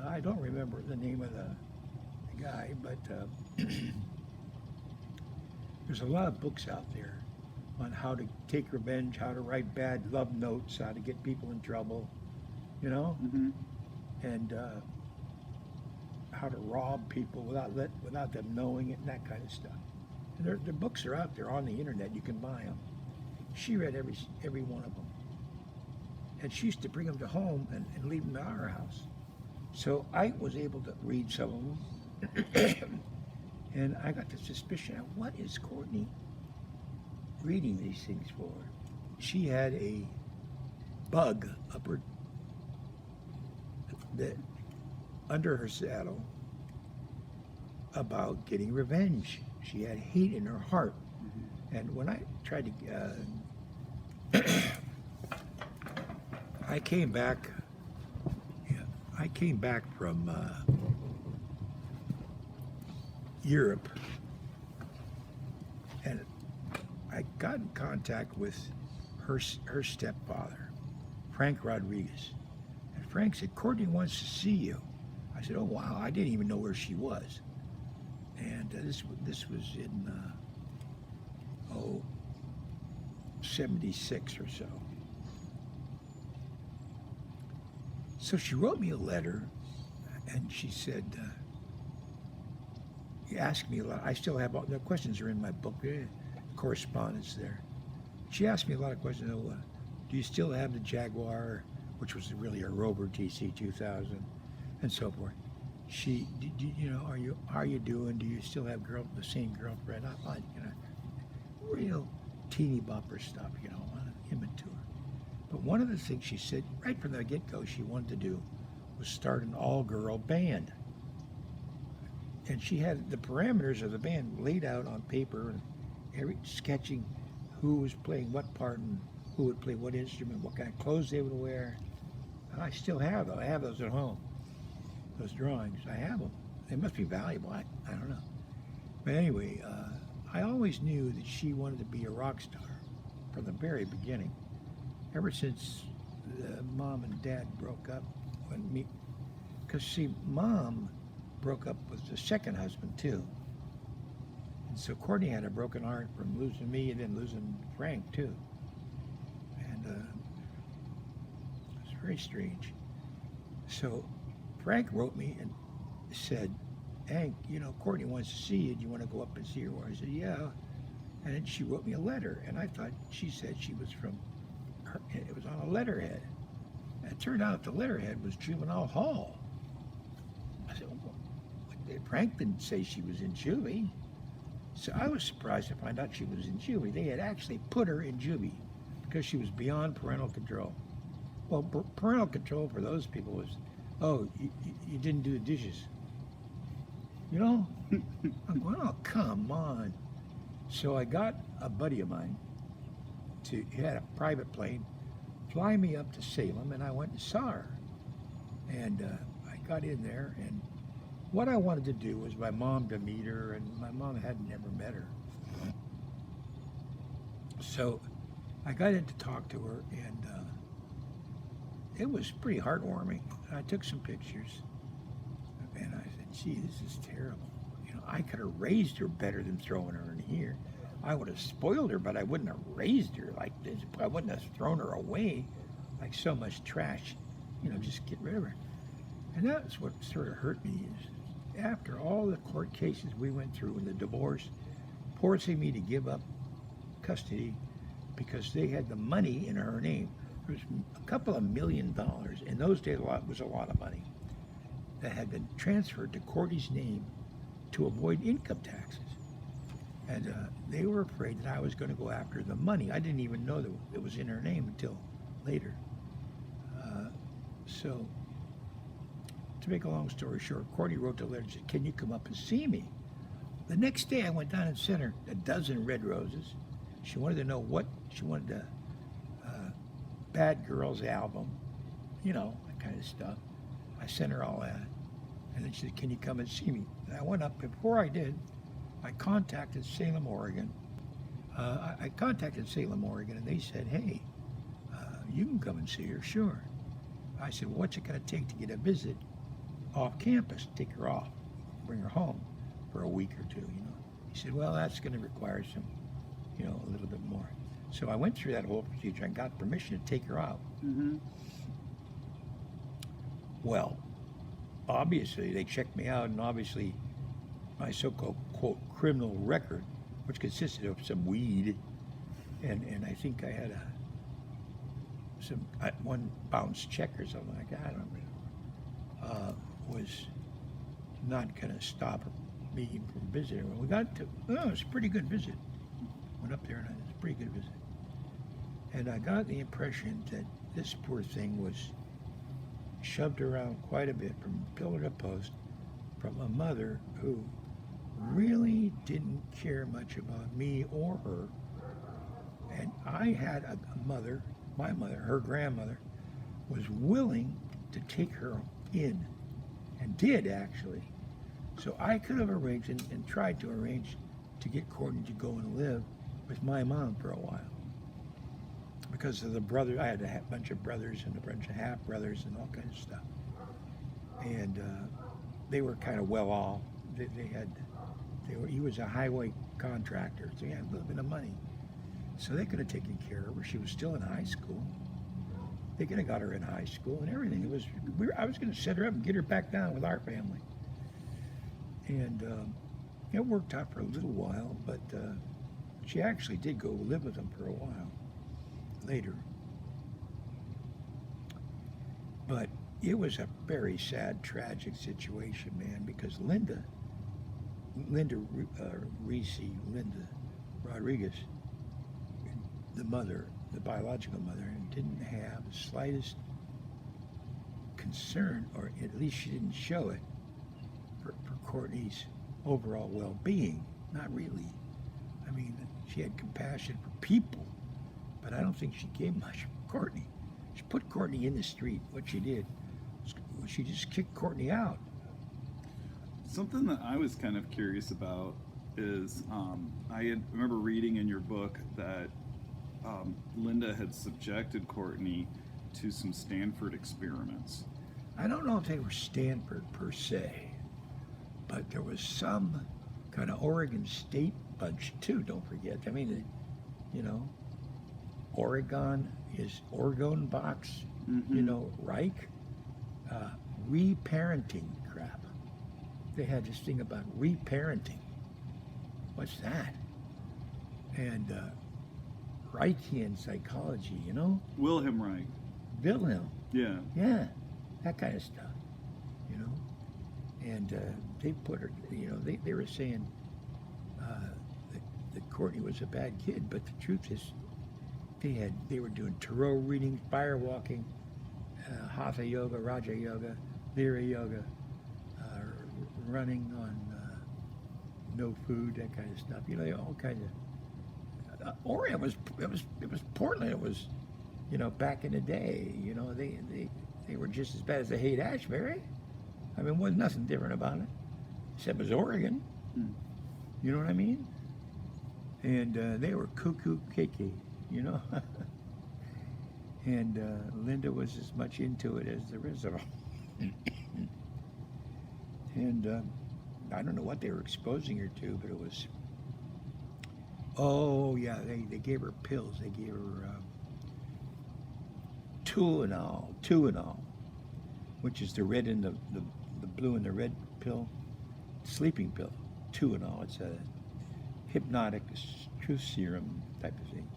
Speaker 10: I don't remember the name of the guy, but there's a lot of books out there on how to take revenge, how to write bad love notes, how to get people in trouble, you know, and how to rob people without them knowing it and that kind of stuff. And the books are out there on the internet. You can buy them. She read every one of them. And she used to bring them to home and leave them at our house. So I was able to read some of them And I got the suspicion, what is Courtney reading these things for? She had a bug up her, under her saddle about getting revenge. She had hate in her heart. And when I tried to, I came back from Europe, and I got in contact with her stepfather, Frank Rodriguez. And Frank said, Courtney wants to see you. I said, oh, wow, I didn't even know where she was. And this was in, 76 or so. So she wrote me a letter, and she said, you asked me a lot. I still have all the questions are in my book, correspondence there. She asked me a lot of questions. Do you still have the Jaguar, which was really a Rover TC 2000, and so forth. How are you doing? Do you still have the same girlfriend? I like, real teeny bopper stuff, him and to her. But one of the things she said right from the get-go she wanted to do was start an all-girl band. And she had the parameters of the band laid out on paper, and sketching who was playing what part and who would play what instrument, what kind of clothes they would wear. And I still have them. I have those at home. Those drawings, I have them. They must be valuable. I don't know. But anyway, I always knew that she wanted to be a rock star from the very beginning. Ever since Mom and Dad broke up, because see, Mom broke up with the second husband too. And so Courtney had a broken heart from losing me and then losing Frank too. And it's very strange. So Frank wrote me and said, Hank, Courtney wants to see you. Do you want to go up and see her? I said, yeah. And then she wrote me a letter, and I thought she said she was from her, it was on a letterhead. And it turned out the letterhead was Juvenile Hall. I said, well, Frank didn't say she was in juvie. So I was surprised to find out she was in juvie. They had actually put her in juvie because she was beyond parental control. Well, parental control for those people was, oh, you didn't do the dishes. I'm going, oh, come on. So I got a buddy of mine, he had a private plane, fly me up to Salem, and I went and saw her. And I got in there, and what I wanted to do was my mom to meet her, and my mom had never met her. So I got in to talk to her, and it was pretty heartwarming. I took some pictures, and I said, gee, this is terrible. I could have raised her better than throwing her in here. I would have spoiled her, but I wouldn't have raised her like this. I wouldn't have thrown her away like so much trash. Just get rid of her. And that's what sort of hurt me is after all the court cases we went through and the divorce, forcing me to give up custody because they had the money in her name. There was a couple of $1 million. In those days, was a lot of money that had been transferred to Courtney's name to avoid income taxes. And they were afraid that I was going to go after the money. I didn't even know that it was in her name until later. So, to make a long story short, Courtney wrote the letter and said, can you come up and see me? The next day I went down and sent her a dozen red roses. She wanted to know what, she wanted a Bad Girls album, that kind of stuff. I sent her all that. And then she said, can you come and see me? And I went up. Before I did, I contacted Salem, Oregon. I contacted Salem, Oregon, and they said, hey, you can come and see her, sure. I said, well, what's it going to take to get a visit off campus? Take her off, bring her home for a week or two, He said, well, that's going to require some, a little bit more. So I went through that whole procedure and got permission to take her out.
Speaker 11: Mm-hmm.
Speaker 10: Well, obviously, they checked me out, and obviously my so-called, quote, criminal record, which consisted of some weed, and I think I had one bounce check or something like that, I don't remember, was not going to stop me from visiting. When we got to, it was a pretty good visit. Went up there and it was a pretty good visit. And I got the impression that this poor thing was shoved around quite a bit from pillar to post from a mother who really didn't care much about me or her. And I had a mother, my mother, her grandmother, was willing to take her in, and did actually. So I could have arranged and tried to arrange to get Courtney to go and live with my mom for a while. Because of the brother, I had a bunch of brothers and a bunch of half brothers and all kinds of stuff. And they were kind of well off. He was a highway contractor, so he had a little bit of money. So they could have taken care of her. She was still in high school. They could have got her in high school and everything. I was going to set her up and get her back down with our family. And it worked out for a little while, but she actually did go live with them for a while later. But it was a very sad, tragic situation, man, because Linda Rodriguez, the mother, the biological mother, didn't have the slightest concern, or at least she didn't show it, for Courtney's overall well-being. Not really. I mean, she had compassion for people, but I don't think she gave much for Courtney. She put Courtney in the street. What she did, she just kicked Courtney out.
Speaker 11: Something that I was kind of curious about is I remember reading in your book that Linda had subjected Courtney to some Stanford experiments.
Speaker 10: I don't know if they were Stanford per se, but there was some kind of Oregon State bunch too, don't forget. I mean, Oregon is Oregon box, Reich, reparenting crap. They had this thing about reparenting. What's that? And Reichian psychology,
Speaker 11: Wilhelm Reich.
Speaker 10: Wilhelm.
Speaker 11: Yeah.
Speaker 10: Yeah, that kind of stuff, And they put her, they were saying that Courtney was a bad kid, but the truth is they were doing tarot readings, fire walking, Hatha yoga, Raja yoga, Lira yoga, running on no food, that kind of stuff. All kinds of. Oregon it was Portland. It was, back in the day. They were just as bad as the Haight-Ashbury. I mean, wasn't nothing different about it, except it was Oregon. You know what I mean? And they were cuckoo kiki, And Linda was as much into it as the rest of them. And I don't know what they were exposing her to, but it was. Oh yeah, they gave her pills. They gave her Tuinol, which is the red and the blue and the red pill, sleeping pill. Tuinol. It's a hypnotic truth serum type of thing.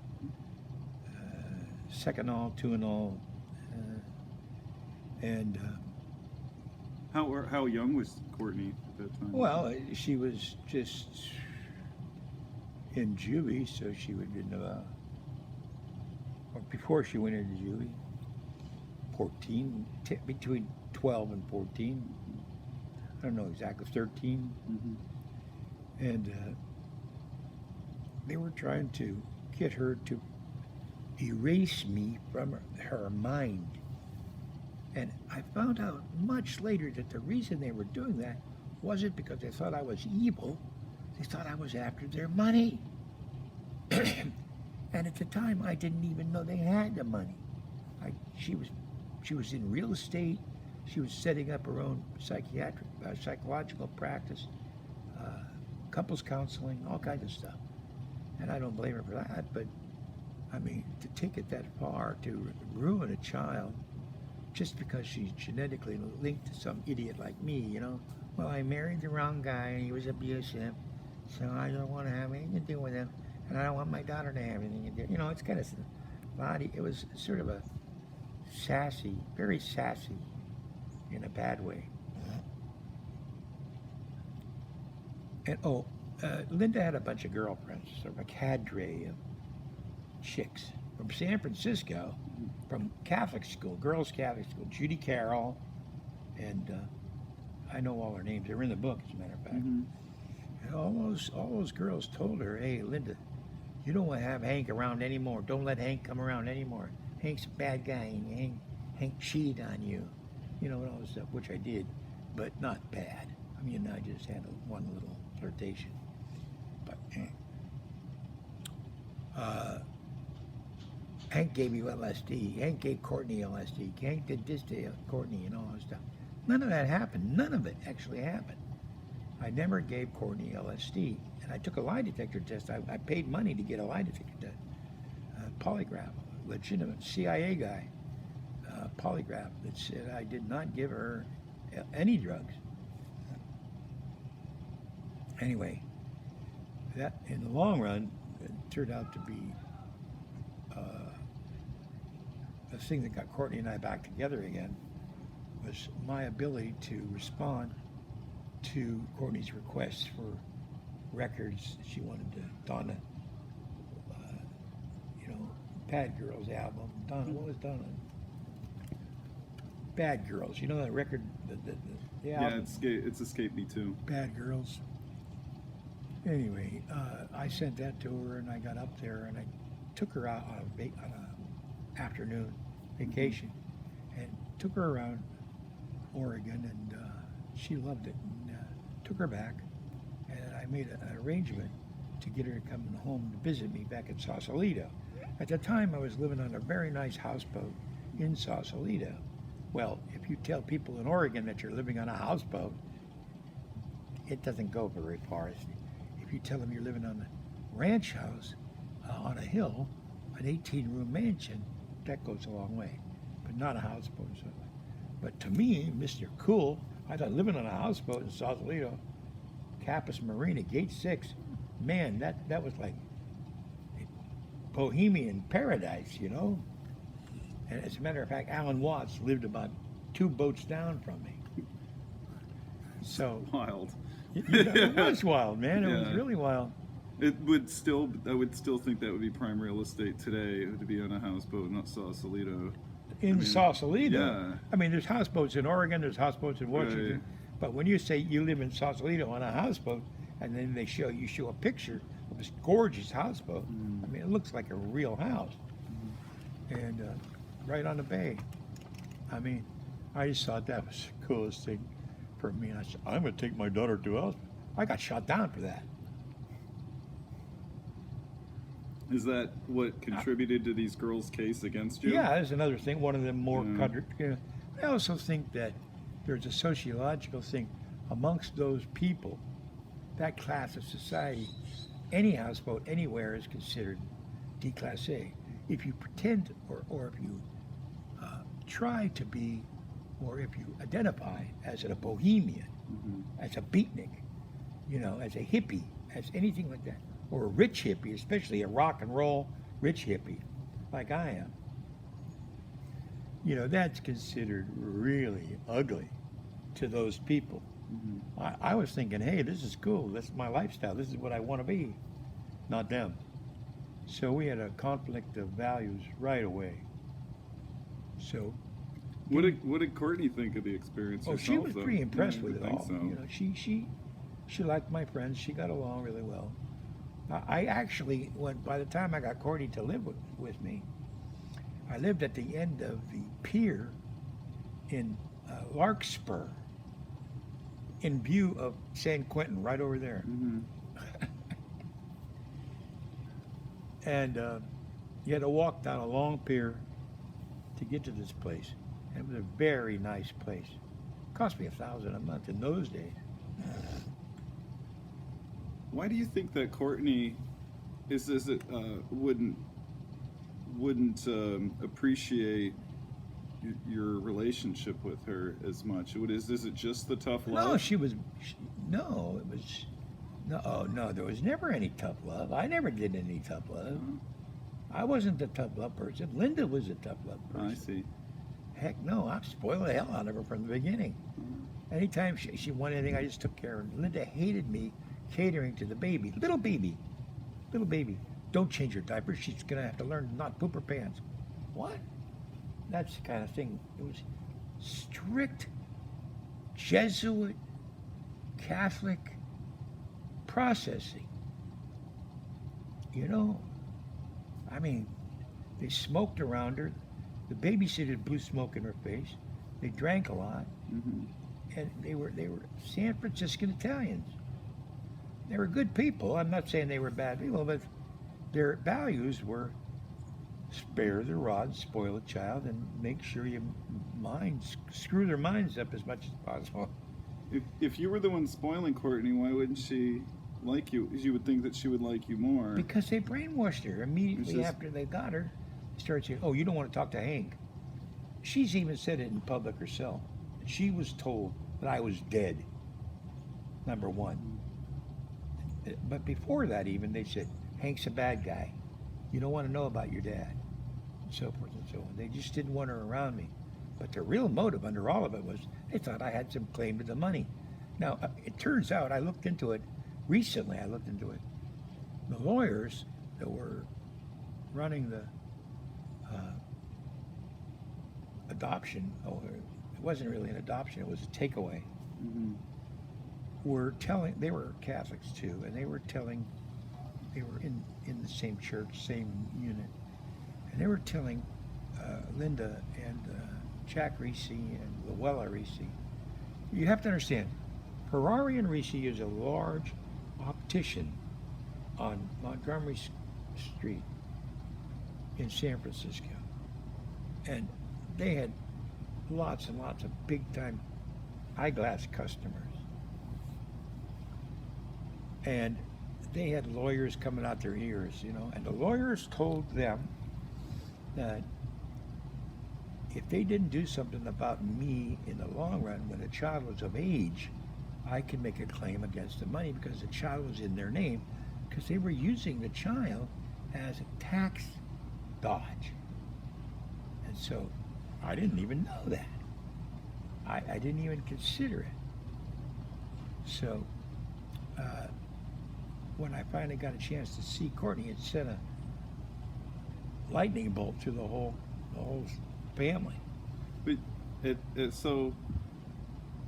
Speaker 10: Seconol, Tuinol, and.
Speaker 11: How young was Courtney at that time?
Speaker 10: Well, she was just in juvie, so she would have been or before she went into juvie, 14, between 12 and 14. I don't know exactly, 13. And they were trying to get her to erase me from her mind. And I found out much later that the reason they were doing that wasn't because they thought I was evil. They thought I was after their money. And at the time, I didn't even know they had the money. She was in real estate. She was setting up her own psychological practice, couples counseling, all kinds of stuff. And I don't blame her for that. But I mean, to take it that far, to ruin a child, just because she's genetically linked to some idiot like me, Well, I married the wrong guy and he was abusive, so I don't want to have anything to do with him, and I don't want my daughter to have anything to do. It's kind of body. It was sort of a sassy, very sassy, in a bad way. And Linda had a bunch of girlfriends, sort of a cadre of chicks from San Francisco, from Catholic school, girls' Catholic school. Judy Carroll, and I know all their names. They're in the book, as a matter of fact. And all those girls told her, "Hey, Linda, you don't want to have Hank around anymore. Don't let Hank come around anymore. Hank's a bad guy, and Hank cheated on you." You know, and all this stuff, which I did, but not bad. I mean, I just had one little flirtation. But Hank gave you LSD. Hank gave Courtney LSD. Hank did this to Courtney and all that stuff. None of that happened. None of it actually happened. I never gave Courtney LSD. And I took a lie detector test. I paid money to get a lie detector test. Polygraph, legitimate CIA guy, polygraph that said I did not give her any drugs. Anyway, that in the long run it turned out to be the thing that got Courtney and I back together again was my ability to respond to Courtney's requests for records. She wanted to Donna, Bad Girls album. Donna, what was Donna? Bad Girls. You know that record? The album?
Speaker 11: Yeah, it's escaped me too.
Speaker 10: Bad Girls. Anyway, I sent that to her, and I got up there, and I took her out on a afternoon vacation, and took her around Oregon, and she loved it, and took her back, and I made an arrangement to get her to come home to visit me back in Sausalito. At the time, I was living on a very nice houseboat in Sausalito. Well, if you tell people in Oregon that you're living on a houseboat, it doesn't go very far. If you tell them you're living on a ranch house on a hill, an 18-room mansion, that goes a long way, but not a houseboat. So. But to me, Mr. Cool, I thought living on a houseboat in Sausalito, Campus Marina, Gate 6, man, that was like bohemian paradise, you know? And as a matter of fact, Alan Watts lived about 2 boats down from me. So
Speaker 11: wild.
Speaker 10: It was wild, man. It was really wild.
Speaker 11: I would still think that would be prime real estate today to be on a houseboat, not Sausalito.
Speaker 10: Sausalito?
Speaker 11: Yeah.
Speaker 10: I mean, there's houseboats in Oregon, there's houseboats in Washington.
Speaker 11: Right.
Speaker 10: But when you say you live in Sausalito on a houseboat, and then they show a picture of this gorgeous houseboat, I mean, it looks like a real house. And right on the bay. I mean, I just thought that was the coolest thing for me. And I said, I'm going to take my daughter to a house. I got shot down for that.
Speaker 11: Is that what contributed to these girls' case against you?
Speaker 10: Yeah, that's another thing. One of them more I also think that there's a sociological thing amongst those people, that class of society. Any houseboat anywhere is considered déclassé. If you pretend or if you try to be, or if you identify as a bohemian, as a beatnik, as a hippie, as anything like that, or a rich hippie, especially a rock and roll rich hippie, like I am, that's considered really ugly to those people. I was thinking, hey, this is cool. This is my lifestyle. This is what I want to be, not them. So we had a conflict of values right away. So,
Speaker 11: what did Courtney think of the experience?
Speaker 10: Oh, she was pretty impressed with it all.
Speaker 11: So.
Speaker 10: She liked my friends. She got along really well. I actually, by the time I got Courtney to live with me, I lived at the end of the pier in Larkspur, in view of San Quentin, right over there. And you had to walk down a long pier to get to this place. And it was a very nice place. It cost me $1,000 a month in those days.
Speaker 11: Why do you think that Courtney wouldn't appreciate your relationship with her as much? Is it just the tough love?
Speaker 10: No, there was never any tough love. I never did any tough love. I wasn't the tough love person. Linda was a tough love person.
Speaker 11: I see.
Speaker 10: Heck no, I spoiled the hell out of her from the beginning. Anytime she wanted anything, I just took care of her. Linda hated me catering to the baby. Little baby. Don't change her diaper. She's going to have to learn to not poop her pants. What? That's the kind of thing. It was strict Jesuit Catholic processing. You know, I mean, they smoked around her. The babysitter blew smoke in her face. They drank a lot, and they were San Franciscan Italians. They were good people. I'm not saying they were bad people, but their values were spare the rod, spoil a child, and make sure you screw their minds up as much as possible.
Speaker 11: If you were the one spoiling Courtney, why wouldn't she like you? You would think that she would like you more.
Speaker 10: Because they brainwashed her immediately after they got her. They started saying, "Oh, you don't want to talk to Hank." She's even said it in public herself. She was told that I was dead. Number one. But before that, even they said, "Hank's a bad guy. You don't want to know about your dad," and so forth and so on. They just didn't want her around me. But the real motive under all of it was they thought I had some claim to the money. Now, it turns out, I looked into it recently. The lawyers that were running the adoption, it wasn't really an adoption, it was a takeaway, they were Catholics too, and they were in the same church, same unit, and they were telling Linda and Jack Reese and Luella Reese, you have to understand, Ferrari and Reese is a large optician on Montgomery Street in San Francisco, and they had lots and lots of big-time eyeglass customers, and they had lawyers coming out their ears, you know, and the lawyers told them that if they didn't do something about me in the long run, when the child was of age, I could make a claim against the money because the child was in their name, because they were using the child as a tax dodge. And so I didn't even know that. I didn't even consider it. So when I finally got a chance to see Courtney, it sent a lightning bolt through the whole family.
Speaker 11: But so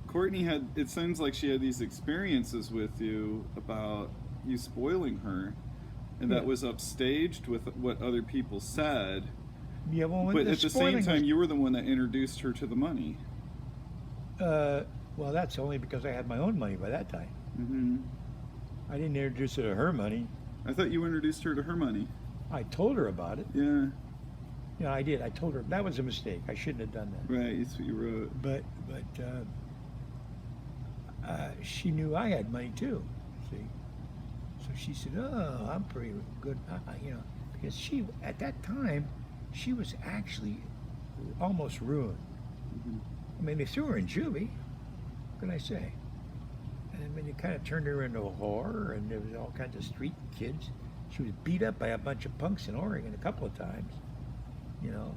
Speaker 11: Courtney it sounds like she had these experiences with you about you spoiling her, and that was upstaged with what other people said.
Speaker 10: Yeah, well,
Speaker 11: but at the same time, you were the one that introduced her to the money.
Speaker 10: Well, that's only because I had my own money by that time. I didn't introduce her to her money.
Speaker 11: I thought you introduced her to her money.
Speaker 10: I told her about it.
Speaker 11: Yeah.
Speaker 10: Yeah, I did. I told her that was a mistake. I shouldn't have done that.
Speaker 11: Right, that's what you wrote.
Speaker 10: But she knew I had money too. See, so she said, "Oh, I'm pretty good," you know, because she at that time she was actually almost ruined. I mean, they threw her in juvie. What can I say? And then you kind of turned her into a whore, and there was all kinds of street kids. She was beat up by a bunch of punks in Oregon a couple of times, you know,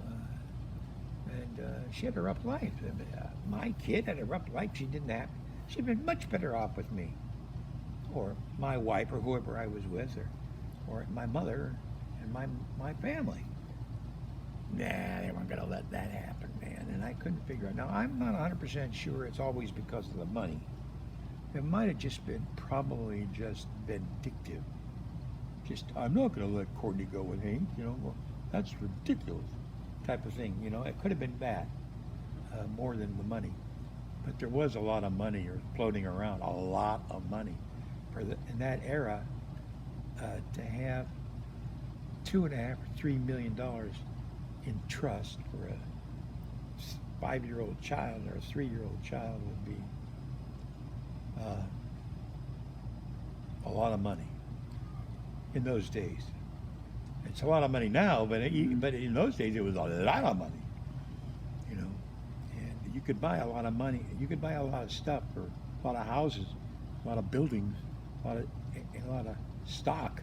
Speaker 10: and she had a rough life. My kid had a rough life. She'd been much better off with me, or my wife, or whoever I was with, or my mother and my family. Nah, they weren't going to let that happen, man. And I couldn't figure out. Now, I'm not 100% sure it's always because of the money. It might have just been probably just vindictive. Just, I'm not going to let Courtney go with Hank, you know. Well, that's ridiculous type of thing, you know. It could have been bad, more than the money. But there was a lot of money floating around, a lot of money. In that era, to have $2.5 or $3 million in trust for a 5-year-old child or a 3-year-old child would be a lot of money in those days. It's a lot of money now, but in those days it was a lot of money, you know. And you could buy a lot of money. You could buy a lot of stuff for a lot of houses, a lot of buildings, a lot of stock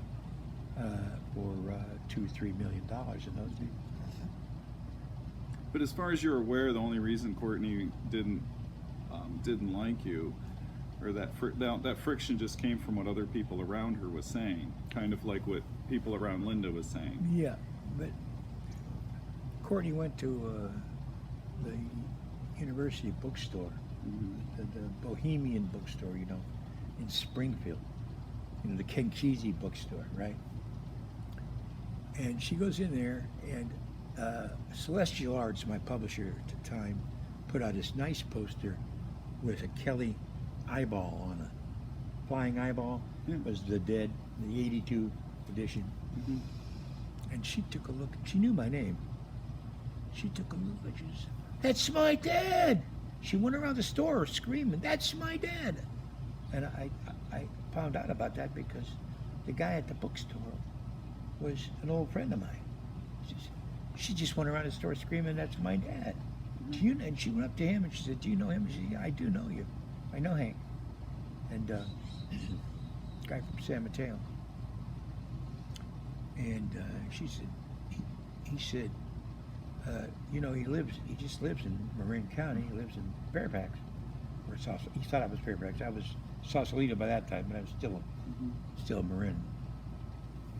Speaker 10: for $2-3 million in those days.
Speaker 11: But as far as you're aware, the only reason Courtney didn't like you or that friction just came from what other people around her was saying, kind of like what people around Linda was saying.
Speaker 10: Yeah, but Courtney went to the university bookstore, the Bohemian bookstore, you know, in Springfield, you know, the Kenkese bookstore, right? And she goes in there, and Celestial Arts, my publisher at the time, put out this nice poster with a Kelly eyeball on it. Flying eyeball was the Dead, the 82 edition. And she took a look, she knew my name. She took a look and she said, "That's my dad!" She went around the store screaming, "That's my dad!" And I found out about that because the guy at the bookstore was an old friend of mine. She just went around the store screaming, "That's my dad." Do you? And she went up to him and she said, "Do you know him?" She said, "Yeah, I do know you. I know Hank." And guy from San Mateo. And she said, he said, you know, he just lives in Marin County. He lives in Fairfax. Or he thought I was Fairfax. I was Sausalito by that time, but I was still Marin.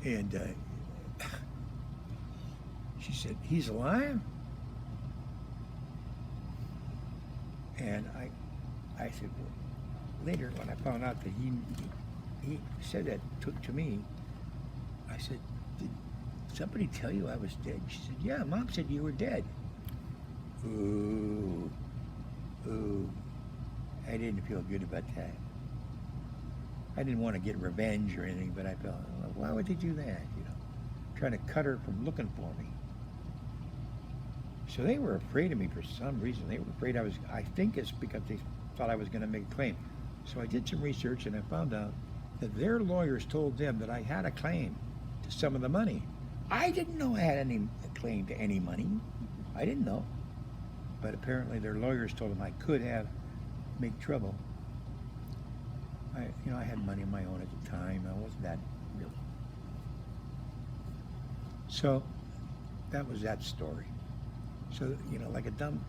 Speaker 10: And she said, "He's alive?" And I said, well, later when I found out that he said that to me, I said, "Did somebody tell you I was dead?" She said, "Yeah, Mom said you were dead." Ooh. I didn't feel good about that. I didn't want to get revenge or anything, but I felt, well, why would they do that, you know? Trying to cut her from looking for me. So they were afraid of me for some reason. They were afraid I think it's because they thought I was going to make a claim. So I did some research and I found out that their lawyers told them that I had a claim to some of the money. I didn't know I had any claim to any money. I didn't know. But apparently their lawyers told them I could make trouble. I had money of my own at the time. I wasn't that real. So that was that story. So, you know, like a dumb,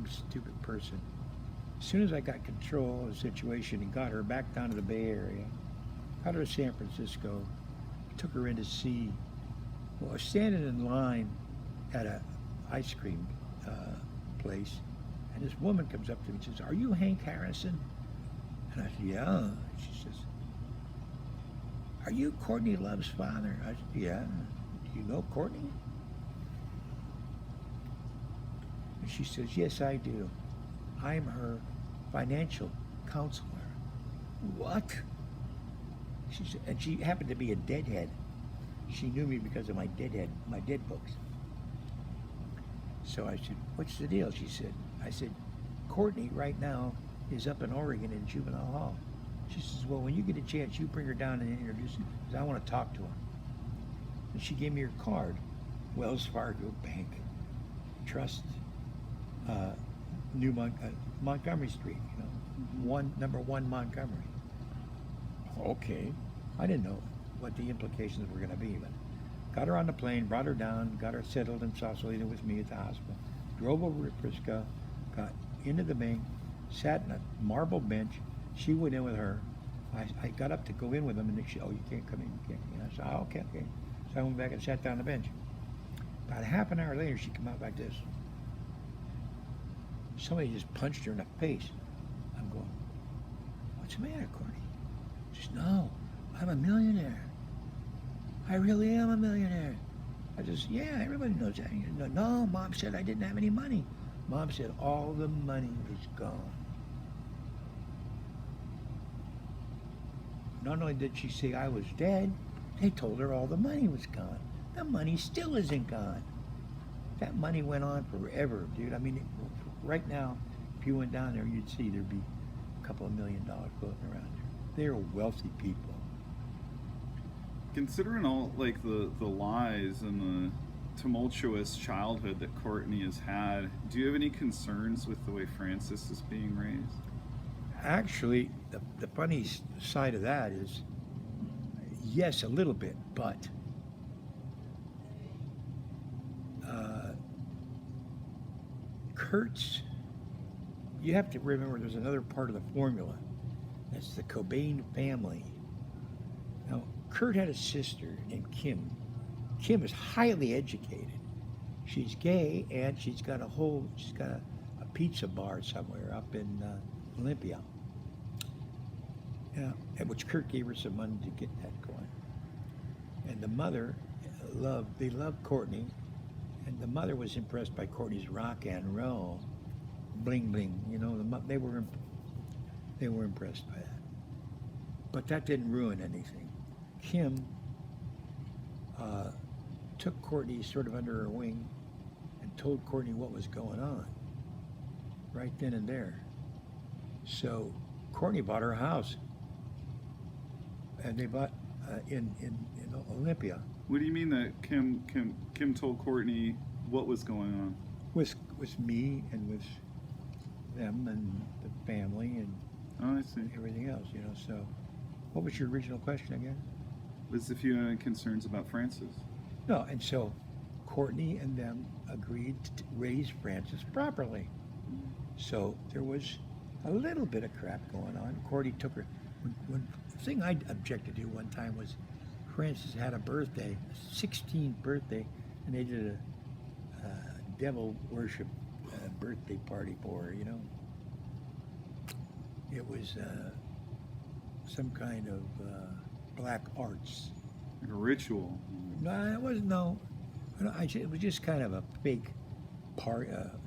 Speaker 10: stupid person. As soon as I got control of the situation and got her back down to the Bay Area, got her to San Francisco, took her in to see, well, I was standing in line at a ice cream place, and this woman comes up to me and says, "Are you Hank Harisson?" And I said, "Yeah." She says, "Are you Courtney Love's father?" I said, "Yeah." "Do you know Courtney?" And she says, "Yes, I do. I'm her financial counselor." What? She said, and she happened to be a deadhead. She knew me because of my dead books. So I said, "What's the deal?" I said, "Courtney right now is up in Oregon in juvenile hall." She says, "Well, when you get a chance, you bring her down and introduce her, because I want to talk to her." And she gave me her card, Wells Fargo Bank, Trust, Montgomery Street, you know, number 1 Montgomery. Okay, I didn't know what the implications were going to be, but got her on the plane, brought her down, got her settled in Sausalito with me at the hospital, drove over to Frisco, got into the bank, sat in a marble bench. She went in with her. I got up to go in with them, and she, "Oh, you can't come in, you can't." And I said, "Oh, okay. So I went back and sat down on the bench. About half an hour later, she came out like this. Somebody just punched her in the face. I'm going, "What's the matter, Courtney?" She says, "No, I'm a millionaire. I really am a millionaire." I says, "Yeah, everybody knows that." No, Mom said I didn't have any money. Mom said all the money is gone. Not only did she say I was dead, they told her all the money was gone. The money still isn't gone. That money went on forever, dude. I mean, right now, if you went down there, you'd see there'd be a couple of $1 million floating around there. They're wealthy people.
Speaker 11: Considering all like the lies and the tumultuous childhood that Courtney has had, do you have any concerns with the way Frances is being raised?
Speaker 10: Actually, the funny side of that is, yes, a little bit, but Kurt's, you have to remember there's another part of the formula. That's the Cobain family. Now, Kurt had a sister named Kim. Kim is highly educated. She's gay, and she's got a pizza bar somewhere up in Olympia. At which Kurt gave her some money to get that going. And the mother they loved Courtney, and the mother was impressed by Courtney's rock and roll, bling bling. You know, they were impressed by that. But that didn't ruin anything. Kim took Courtney sort of under her wing and told Courtney what was going on right then and there. So Courtney bought her a house, and they bought in Olympia.
Speaker 11: What do you mean that Kim told Courtney what was going on?
Speaker 10: With me and with them and the family and
Speaker 11: I see.
Speaker 10: Everything else, you know. So, what was your original question again?
Speaker 11: Was if you had any concerns about Frances?
Speaker 10: No, and so Courtney and them agreed to raise Frances properly. So there was a little bit of crap going on. Courtney took her. When the thing I objected to one time was Frances had a birthday, a 16th birthday, and they did a devil worship birthday party for her, you know. It was some kind of black arts.
Speaker 11: Like a ritual.
Speaker 10: No, it wasn't. No, it was just kind of a fake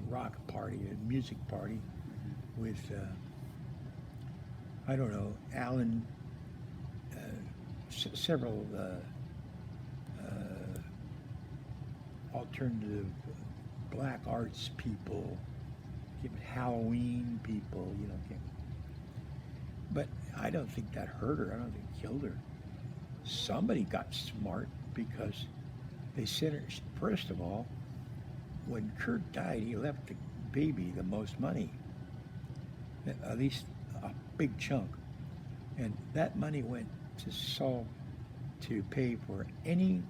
Speaker 10: rock party, a music party with I don't know, Alan, several alternative black arts people, Halloween people, you know. But I don't think that hurt her. I don't think it killed her. Somebody got smart because they sent her, first of all, when Kurt died, he left the baby the most money, at least a big chunk. And that money went to pay for any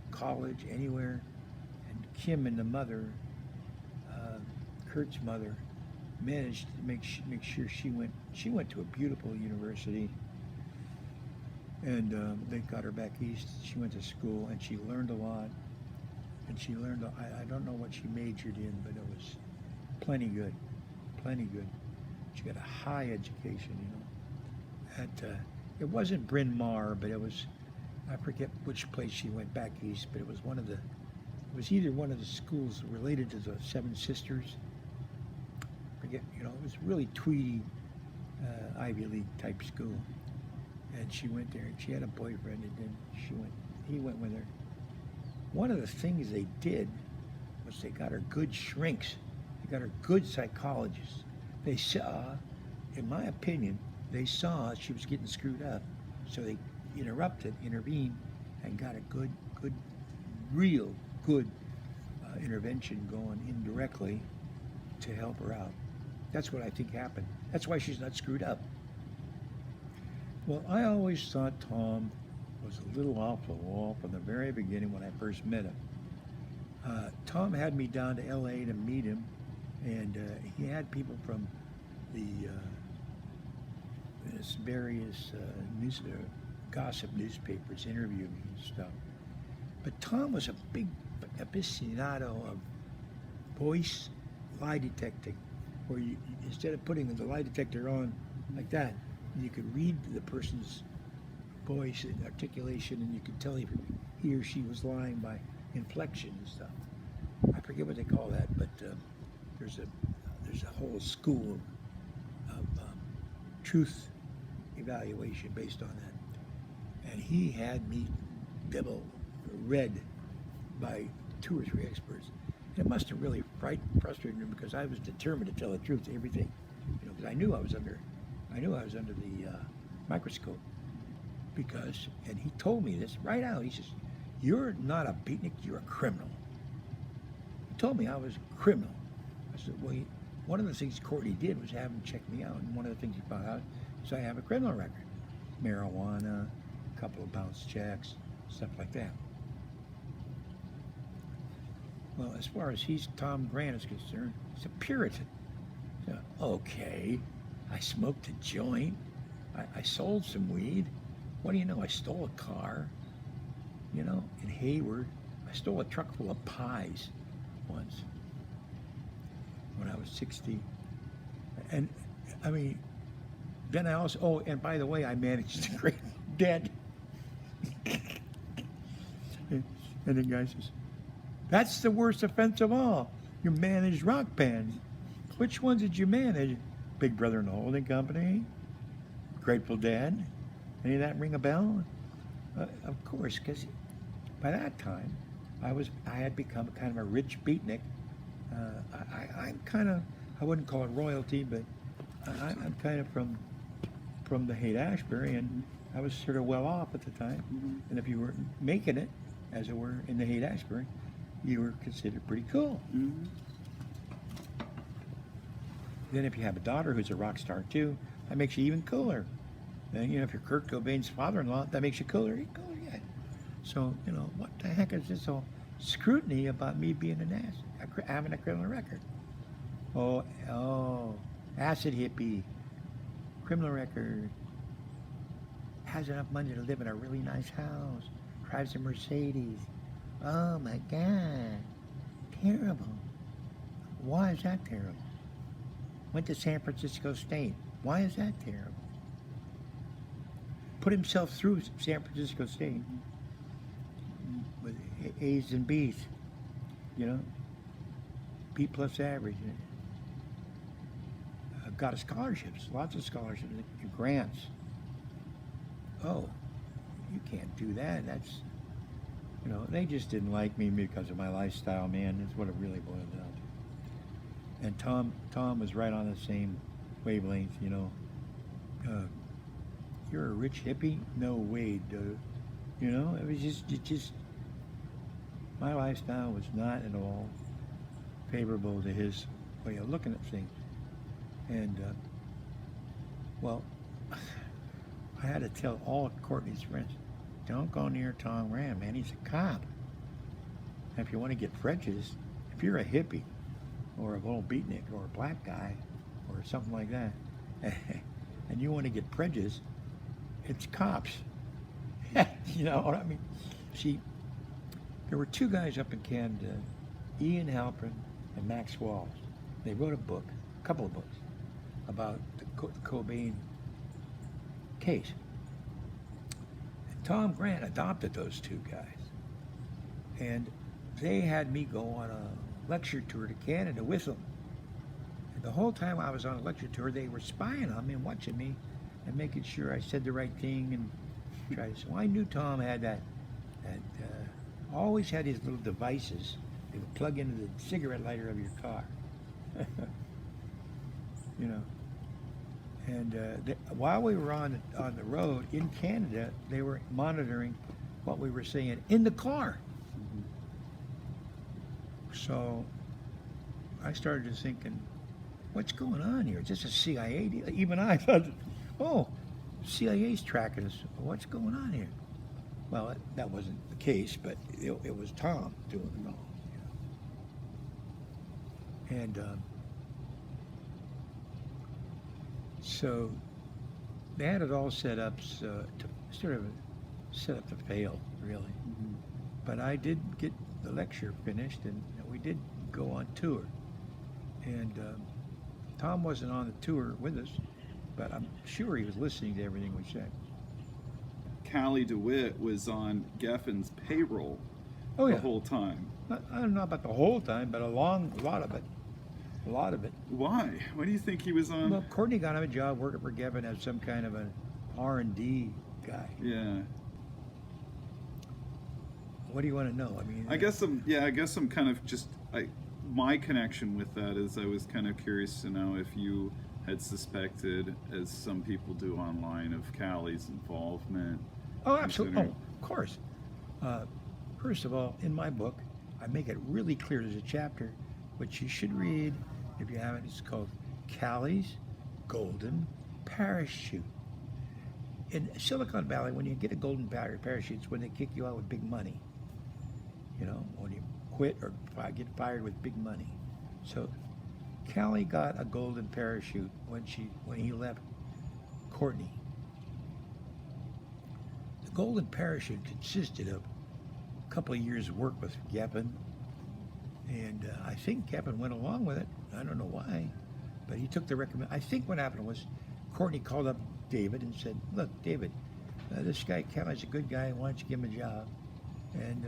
Speaker 10: college anywhere. And Kim and the mother, Kurt's mother, managed to make sure she went to a beautiful university, and they got her back east. She went to school and she learned a lot, and she learned, I don't know what she majored in, but it was plenty good. She got a high education, you know. It wasn't Bryn Mawr, but it was, I forget which place she went back east, but it was either one of the schools related to the Seven Sisters. Forget, you know, it was really tweedy Ivy League type school. And she went there, and she had a boyfriend, and then he went with her. One of the things they did was they got her good shrinks. They got her good psychologists. They saw, in my opinion, they saw she was getting screwed up. So they intervened, and got a real good intervention going indirectly to help her out. That's what I think happened. That's why she's not screwed up. Well, I always thought Tom was a little off the wall from the very beginning when I first met him. Tom had me down to L.A. to meet him, and he had people from the various gossip newspapers interview me and stuff. But Tom was a big aficionado of voice lie detecting, where you instead of putting the lie detector on like that, you could read the person's voice and articulation, and you could tell if he or she was lying by inflection and stuff. I forget what they call that, but there's a whole school of truth evaluation based on that. And he had me read by 2 or 3 experts. And it must have really frustrated him, because I was determined to tell the truth to everything, you know, because I knew I was under the microscope. And he told me this right out. He says, "You're not a beatnik, you're a criminal." He told me I was a criminal. I said, well, one of the things Courtney did was have him check me out, and one of the things he found out is I have a criminal record. Marijuana, a couple of bounce checks, stuff like that. Well, as far as Tom Grant is concerned, he's a Puritan. So, okay, I smoked a joint, I sold some weed. What do you know? I stole a car. You know, in Hayward, I stole a truck full of pies once when I was 60. And I mean, then I also, oh, and by the way, I managed the Grateful Dead. And the guy says, that's the worst offense of all. You managed rock bands. Which ones did you manage? Big Brother and the Holding Company, Grateful Dead. Any of that ring a bell? Of course, because by that time, I had become kind of a rich beatnik. I'm kind of, I wouldn't call it royalty, but I'm kind of from the Haight-Ashbury, and I was sort of well off at the time. And if you were making it, as it were, in the Haight-Ashbury, you were considered pretty cool. Then if you have a daughter who's a rock star too, that makes you even cooler. And you know, if you're Kurt Cobain's father-in-law, that makes you cooler. You're cooler yet. So, you know, what the heck is this whole scrutiny about me being an ass, having a criminal record? Oh, acid hippie, criminal record, has enough money to live in a really nice house, drives a Mercedes. Oh my God, terrible. Why is that terrible? Went to San Francisco State. Why is that terrible? Put himself through San Francisco State with A's and B's, you know, B+ average. Got a scholarships, lots of scholarships, grants. Oh, you can't do that. That's, you know, they just didn't like me because of my lifestyle, man. That's what it really boiled down to. And Tom was right on the same wavelength, you know. You're a rich hippie? No way, dude. You know, it was just, my lifestyle was not at all favorable to his way of looking at things. And, well, I had to tell all of Courtney's friends, don't go near Tom Rand, man. He's a cop. And if you want to get prejudiced, if you're a hippie or a little beatnik or a black guy or something like that, and you want to get prejudiced, it's cops. You know what I mean? See, there were two guys up in Canada, Ian Halpern and Max Walls. They wrote a couple of books, about the Cobain case. And Tom Grant adopted those two guys. And they had me go on a lecture tour to Canada with them. And the whole time I was on a lecture tour, they were spying on me and watching me and making sure I said the right thing and tried to. So I knew Tom had that always had his little devices they would plug into the cigarette lighter of your car. You know. And while we were on the road in Canada, they were monitoring what we were saying in the car. So I started thinking, what's going on here? Is this a CIA deal? Even I thought, oh, CIA's tracking us. What's going on here? Well, that wasn't the case, but it was Tom doing it all. You know? And so they had it all set up to sort of set up to fail, really. But I did get the lecture finished, and we did go on tour. And Tom wasn't on the tour with us, but I'm sure he was listening to everything we said.
Speaker 11: Callie DeWitt was on Geffen's payroll
Speaker 10: the
Speaker 11: whole time.
Speaker 10: I don't know about the whole time, but a lot of it. A lot of it.
Speaker 11: Why? Why do you think he was on?
Speaker 10: Well, Courtney got him a job working for Geffen as some kind of an R&D guy.
Speaker 11: Yeah.
Speaker 10: What do you want to know? I mean,
Speaker 11: I guess I'm kind of just my connection with that is I was kind of curious to know if you had suspected, as some people do online, of Callie's involvement.
Speaker 10: Oh, absolutely. Oh, of course. First of all, in my book, I make it really clear. There's a chapter which you should read if you haven't. It's called Callie's Golden Parachute. In Silicon Valley, when you get a golden parachute, it's when they kick you out with big money. You know, when you quit or get fired with big money. So Callie got a golden parachute when he left Courtney. golden parachute consisted of a couple of years' work with Gepin, and I think Gepin went along with it. I don't know why, but he took the recommend. I think what happened was Courtney called up David and said, "Look, David, this guy Kelly's a good guy. Why don't you give him a job?" And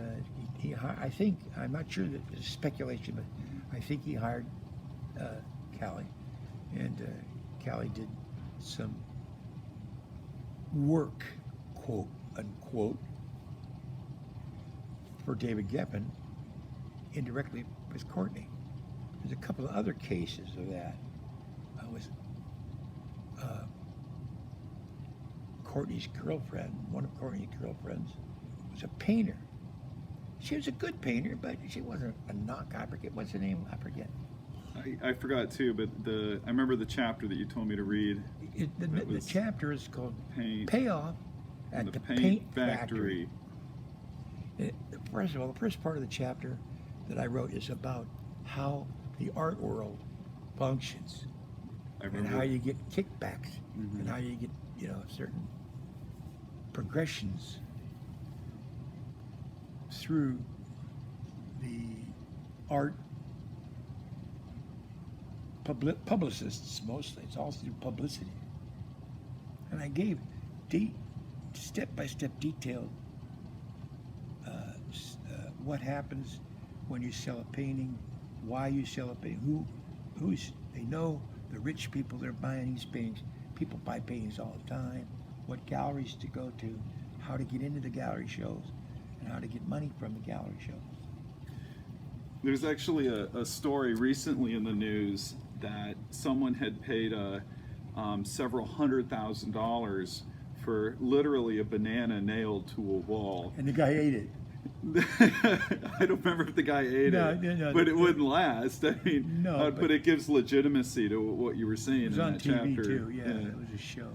Speaker 10: I think, I'm not sure that it's speculation, but I think he hired Callie, and Callie did some work, quote unquote, for David Gepin, indirectly with Courtney. There's a couple of other cases of that. Courtney's girlfriend, one of Courtney's girlfriends, was a painter. She was a good painter, but she wasn't a knock. I forget, what's the name? I forget.
Speaker 11: I forgot too, but I remember the chapter that you told me to read.
Speaker 10: The chapter is called
Speaker 11: Paint.
Speaker 10: Payoff at the Paint Factory. First of all, the first part of the chapter that I wrote is about how the art world functions and how you get kickbacks and how you get, certain progressions through the art publicists mostly. It's all through publicity. And I gave step-by-step detailed what happens when you sell a painting, why you sell a painting, they know the rich people that are buying these paintings. People buy paintings all the time, what galleries to go to, how to get into the gallery shows, and how to get money from the gallery shows.
Speaker 11: There's actually a story recently in the news that someone had paid several $100,000 for literally a banana nailed to a wall.
Speaker 10: And the guy ate it.
Speaker 11: I don't remember if the guy ate it,
Speaker 10: no,
Speaker 11: but it wouldn't last. I mean, but it gives legitimacy to what you were saying in that chapter.
Speaker 10: It was on TV too, yeah, it was a show.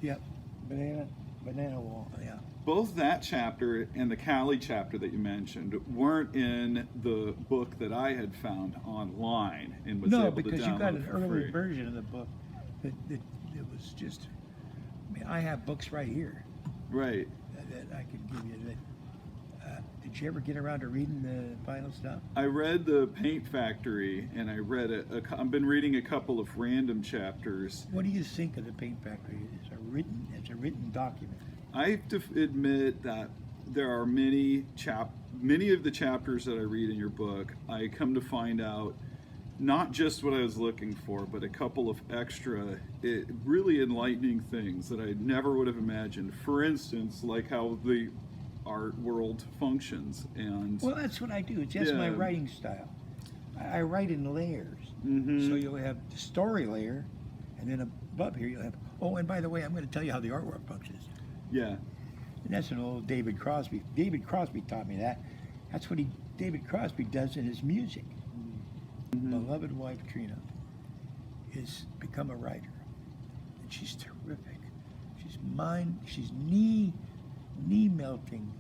Speaker 10: Yep, banana wall, yeah.
Speaker 11: Both that chapter and the Cali chapter that you mentioned weren't in the book that I had found online and was able to download.
Speaker 10: No, because you got an early version of the book that it was just. I mean, I have books right here.
Speaker 11: Right.
Speaker 10: That I could give you. Did you ever get around to reading the final stuff?
Speaker 11: I read the Paint Factory, and I read I've been reading a couple of random chapters.
Speaker 10: What do you think of the Paint Factory? It's a written document.
Speaker 11: I have to admit that there are many of the chapters that I read in your book, I come to find out not just what I was looking for, but a couple of extra, really enlightening things that I never would have imagined. For instance, like how the art world functions. And
Speaker 10: well, that's what I do. It's just my writing style. I write in layers. So you'll have the story layer, and then above here you'll have, oh, and by the way, I'm going to tell you how the artwork functions.
Speaker 11: Yeah.
Speaker 10: And that's an old David Crosby. David Crosby taught me that. That's what David Crosby does in his music. Beloved wife Trina has become a writer, and she's terrific. She's knee melting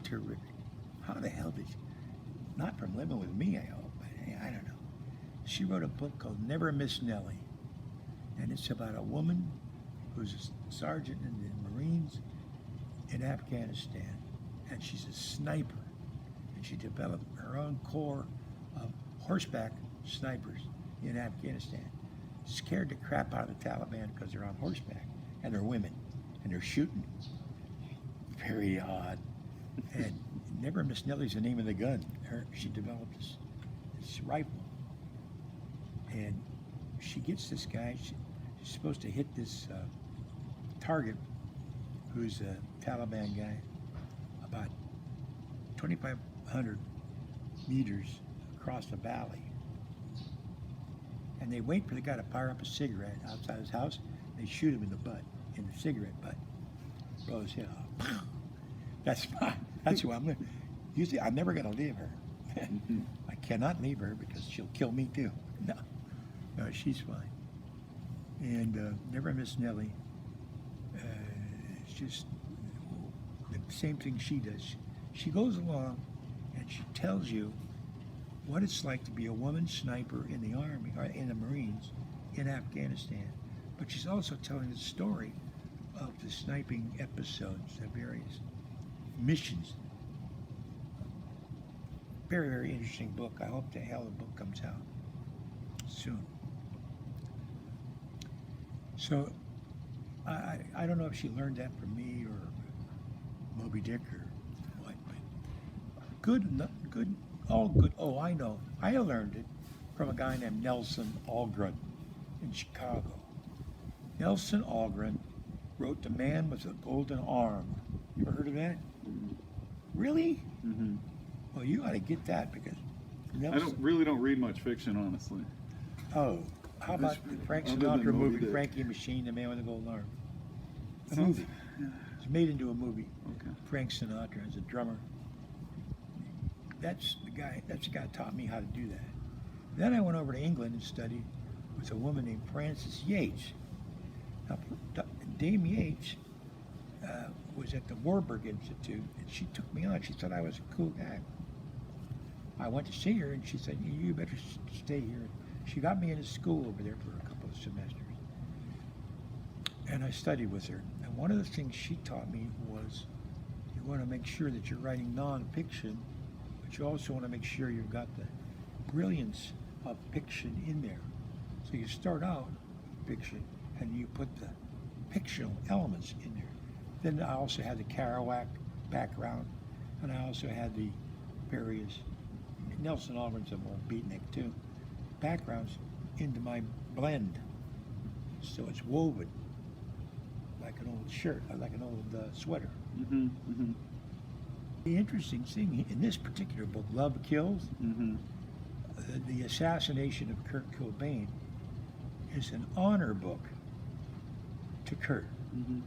Speaker 10: terrific. How the hell did she? Not from living with me, I hope. I don't know. She wrote a book called Never Miss Nellie, and it's about a woman who's a sergeant in the Marines in Afghanistan, and she's a sniper, and she developed her own corps of horseback snipers in Afghanistan. Scared the crap out of the Taliban because they're on horseback, and they're women, and they're shooting. Very odd. And Never Miss Nellie's the name of the gun. She developed this rifle, and she gets this guy. She's supposed to hit this target, who's a Taliban guy, about 2,500 meters across the valley. And they wait for the guy to fire up a cigarette outside his house. They shoot him in the butt, in the cigarette butt. Blow his head off. That's who I'm going to. Usually, I'm never going to leave her. I cannot leave her because she'll kill me too. No, she's fine. And Never Miss Nellie. It's just the same thing she does. She goes along and she tells you what it's like to be a woman sniper in the Army, or in the Marines, in Afghanistan. But she's also telling the story of the sniping episodes, the various missions. Very, very interesting book. I hope the hell the book comes out soon. So I don't know if she learned that from me or Moby Dick or what, but good, all good. Oh, I know. I learned it from a guy named Nelson Algren in Chicago. Nelson Algren wrote The Man with a Golden Arm. You ever heard of that? Really?
Speaker 11: Mm-hmm.
Speaker 10: Well, you ought to get that because Nelson...
Speaker 11: I don't read much fiction, honestly.
Speaker 10: Oh, how about the Frank Sinatra movie, Frankie Machine, The Man with the Golden Arm? A movie. Yeah. It's made into a movie.
Speaker 11: Okay.
Speaker 10: Frank Sinatra as a drummer. That's the guy that taught me how to do that. Then I went over to England and studied with a woman named Frances Yates. Now, Dame Yates was at the Warburg Institute, and she took me on. She thought I was a cool guy. I went to see her, and she said, you better stay here. She got me into school over there for a couple of semesters. And I studied with her. And one of the things she taught me was you want to make sure that you're writing nonfiction, but you also want to make sure you've got the brilliance of fiction in there. So you start out with fiction, and you put the fictional elements in there. Then I also had the Kerouac background, and I also had the various, Nelson Algren's a more beatnik too, backgrounds into my blend. So it's woven like an old shirt, like an old sweater.
Speaker 11: Mm-hmm, mm-hmm.
Speaker 10: The interesting thing in this particular book, Love Kills,
Speaker 11: mm-hmm.
Speaker 10: The assassination of Kurt Cobain, is an honor book to Kurt.
Speaker 11: Mm-hmm.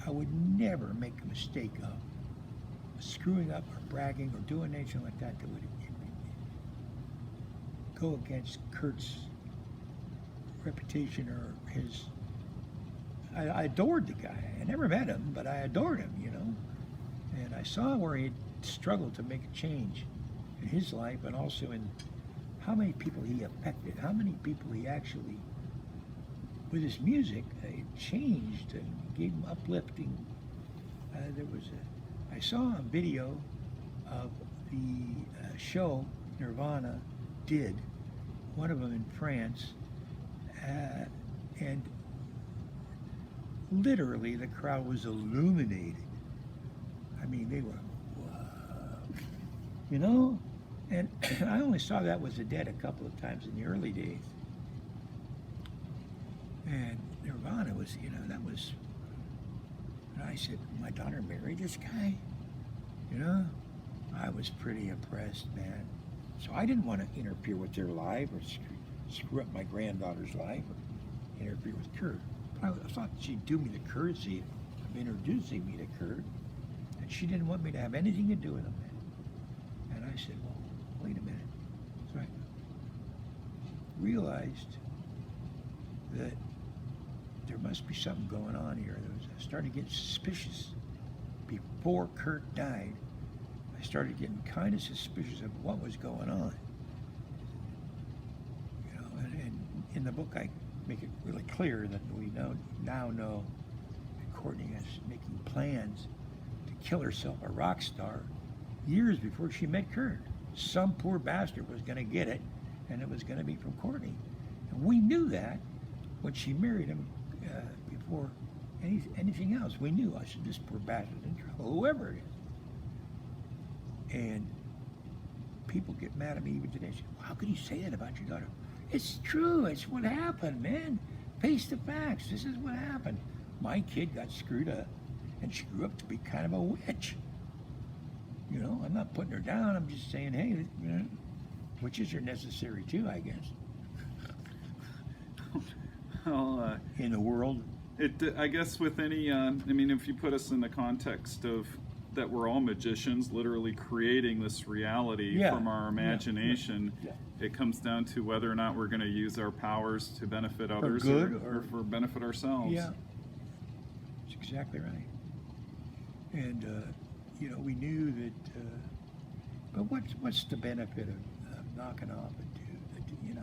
Speaker 10: I would never make a mistake of screwing up or bragging or doing anything like that that would go against Kurt's reputation or his... I adored the guy. I never met him, but I adored him, you know. And I saw where he struggled to make a change in his life and also in how many people he affected, how many people he actually, with his music, changed and gave him uplifting. I saw a video of the show Nirvana did, one of them in France, and literally the crowd was illuminated. I mean, they were, wow, you know? And I only saw that with the Dead a couple of times in the early days. And Nirvana was, you know, that was, and I said, my daughter married this guy, you know? I was pretty impressed, man. So I didn't want to interfere with their life or screw up my granddaughter's life or interfere with Kurt. But I thought she'd do me the courtesy of introducing me to Kurt, and she didn't want me to have anything to do with him. And I said, well, wait a minute. So I realized that there must be something going on here. I started getting suspicious. Before Kurt died, I started getting kind of suspicious of what was going on. You know, and in the book I make it really clear that we now know that Courtney is making plans to kill herself, a rock star, years before she met Kurt. Some poor bastard was going to get it, and it was going to be from Courtney. And we knew that when she married him before anything else. We knew, I said, this poor bastard's in trouble, whoever it is. And people get mad at me even today. Say, well, how could you say that about your daughter? It's true. It's what happened, man. Face the facts. This is what happened. My kid got screwed up, and she grew up to be kind of a witch. You know, I'm not putting her down. I'm just saying, hey, you know, witches are necessary too, I guess.
Speaker 11: Well,
Speaker 10: in the world.
Speaker 11: I guess with any, I mean, if you put us in the context of that we're all magicians, literally creating this reality from our imagination, it comes down to whether or not we're going to use our powers to benefit others or for benefit ourselves.
Speaker 10: Yeah, that's exactly right. And, you know, we knew that, but what's the benefit of knocking off you know,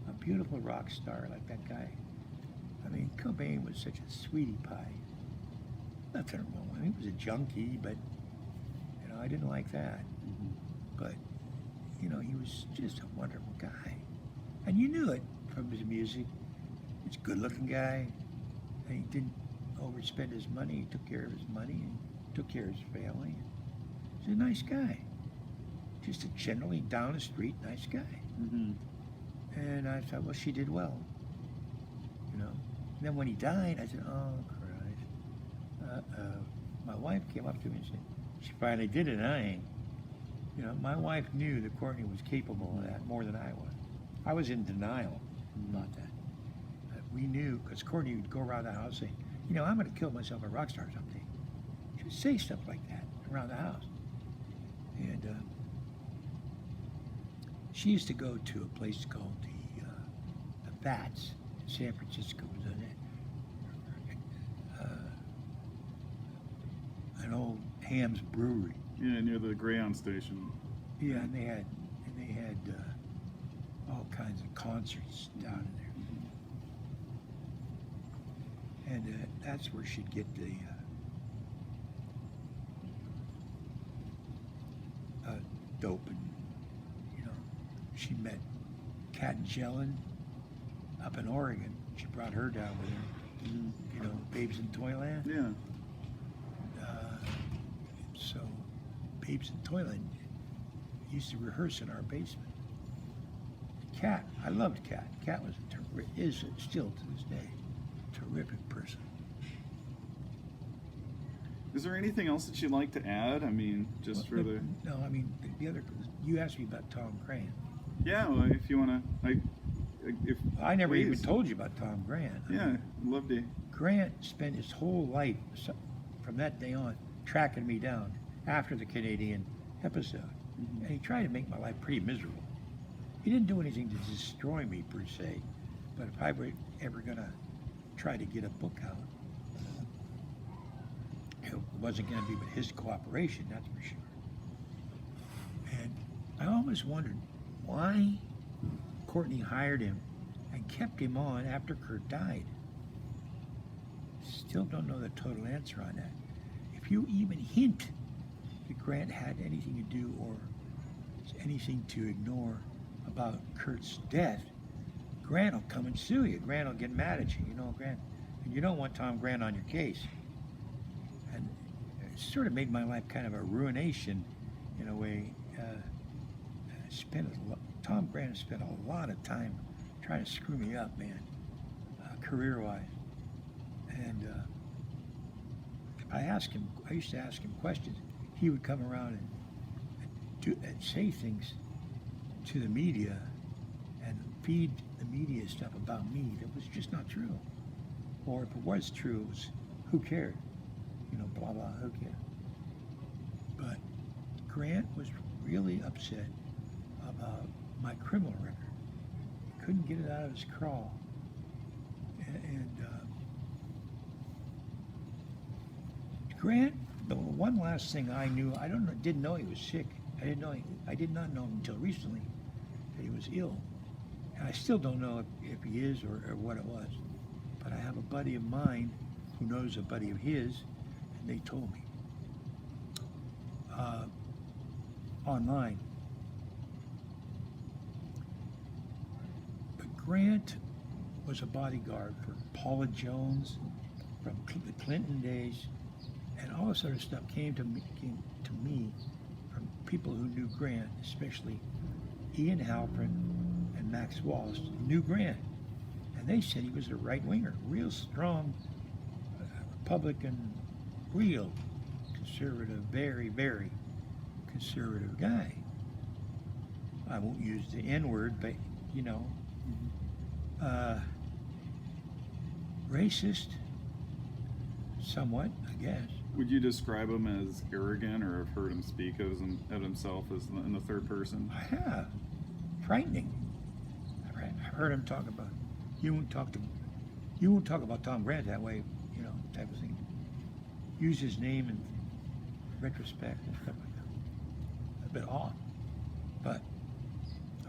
Speaker 10: a beautiful rock star like that guy? I mean, Cobain was such a sweetie pie. nothing wrong with him. He was a junkie, but, you know, I didn't like that. But, you know, he was just a wonderful guy. And you knew it from his music. He's a good-looking guy, and he didn't overspend his money. He took care of his money and took care of his family. He's a nice guy. Just a generally down the street nice guy. And I thought, well, she did well, you know. And then when he died, I said, oh, Christ. My wife came up to me and said, she finally did it, I ain't. You know, my wife knew that Courtney was capable of that more than I was. I was in denial about that. We knew, because Courtney would go around the house saying, you know, I'm going to kill myself a rock star someday. She would say stuff like that around the house. And she used to go to a place called the Vats in San Francisco. It was an old Ham's brewery.
Speaker 11: Yeah, near the Greyhound station.
Speaker 10: Yeah, and they had all kinds of concerts down in there. And that's where she'd get the dope. And, you know, she met Kat and Jellin up in Oregon. She brought her down with her. You know, Babes in Toyland.
Speaker 11: Yeah.
Speaker 10: So, Babes in Toyland used to rehearse in our basement. Kat, I loved Kat. Kat was is still to this day a terrific person.
Speaker 11: Is there anything else that you'd like to add? I mean, just for the...
Speaker 10: No, I mean, the other... You asked me about Tom Grant.
Speaker 11: Yeah, well, if you want to...
Speaker 10: I never even told you about Tom Grant.
Speaker 11: Yeah, I'd love to.
Speaker 10: Grant spent his whole life, from that day on, tracking me down after the Canadian episode. And he tried to make my life pretty miserable. He didn't do anything to destroy me, per se. But if I were ever going to try to get a book out, it wasn't going to be with his cooperation, that's for sure. And I always wondered why Courtney hired him and kept him on after Kurt died. Still don't know the total answer on that. If you even hint that Grant had anything to do or anything to ignore about Kurt's death, Grant will come and sue you. Grant will get mad at you, you know, Grant. And you don't want Tom Grant on your case. And it sort of made my life kind of a ruination in a way. Tom Grant spent a lot of time trying to screw me up, man, career-wise. And I used to ask him questions. He would come around and say things to the media and feed the media stuff about me that was just not true. Or if it was true, it was, who cared? You know, blah, blah, who cared? But Grant was really upset about my criminal record. He couldn't get it out of his crawl. And Grant, the one last thing I knew, didn't know he was sick. I did not know until recently that he was ill. And I still don't know if he is or what it was. But I have a buddy of mine who knows a buddy of his, and they told me online. But Grant was a bodyguard for Paula Jones from the Clinton days, and all this sort of stuff came to me from people who knew Grant, especially Ian Halpern and Max Wallace knew Grant. And they said he was a right-winger, real strong Republican, real conservative, very, very conservative guy. I won't use the N-word, but, you know, racist, somewhat, I guess.
Speaker 11: Would you describe him as arrogant, or have heard him speak of himself as in the third person?
Speaker 10: I have. Frightening. I've heard him talk about, you won't talk about Tom Grant that way, you know, type of thing. Use his name in retrospect and stuff like that. A bit odd. But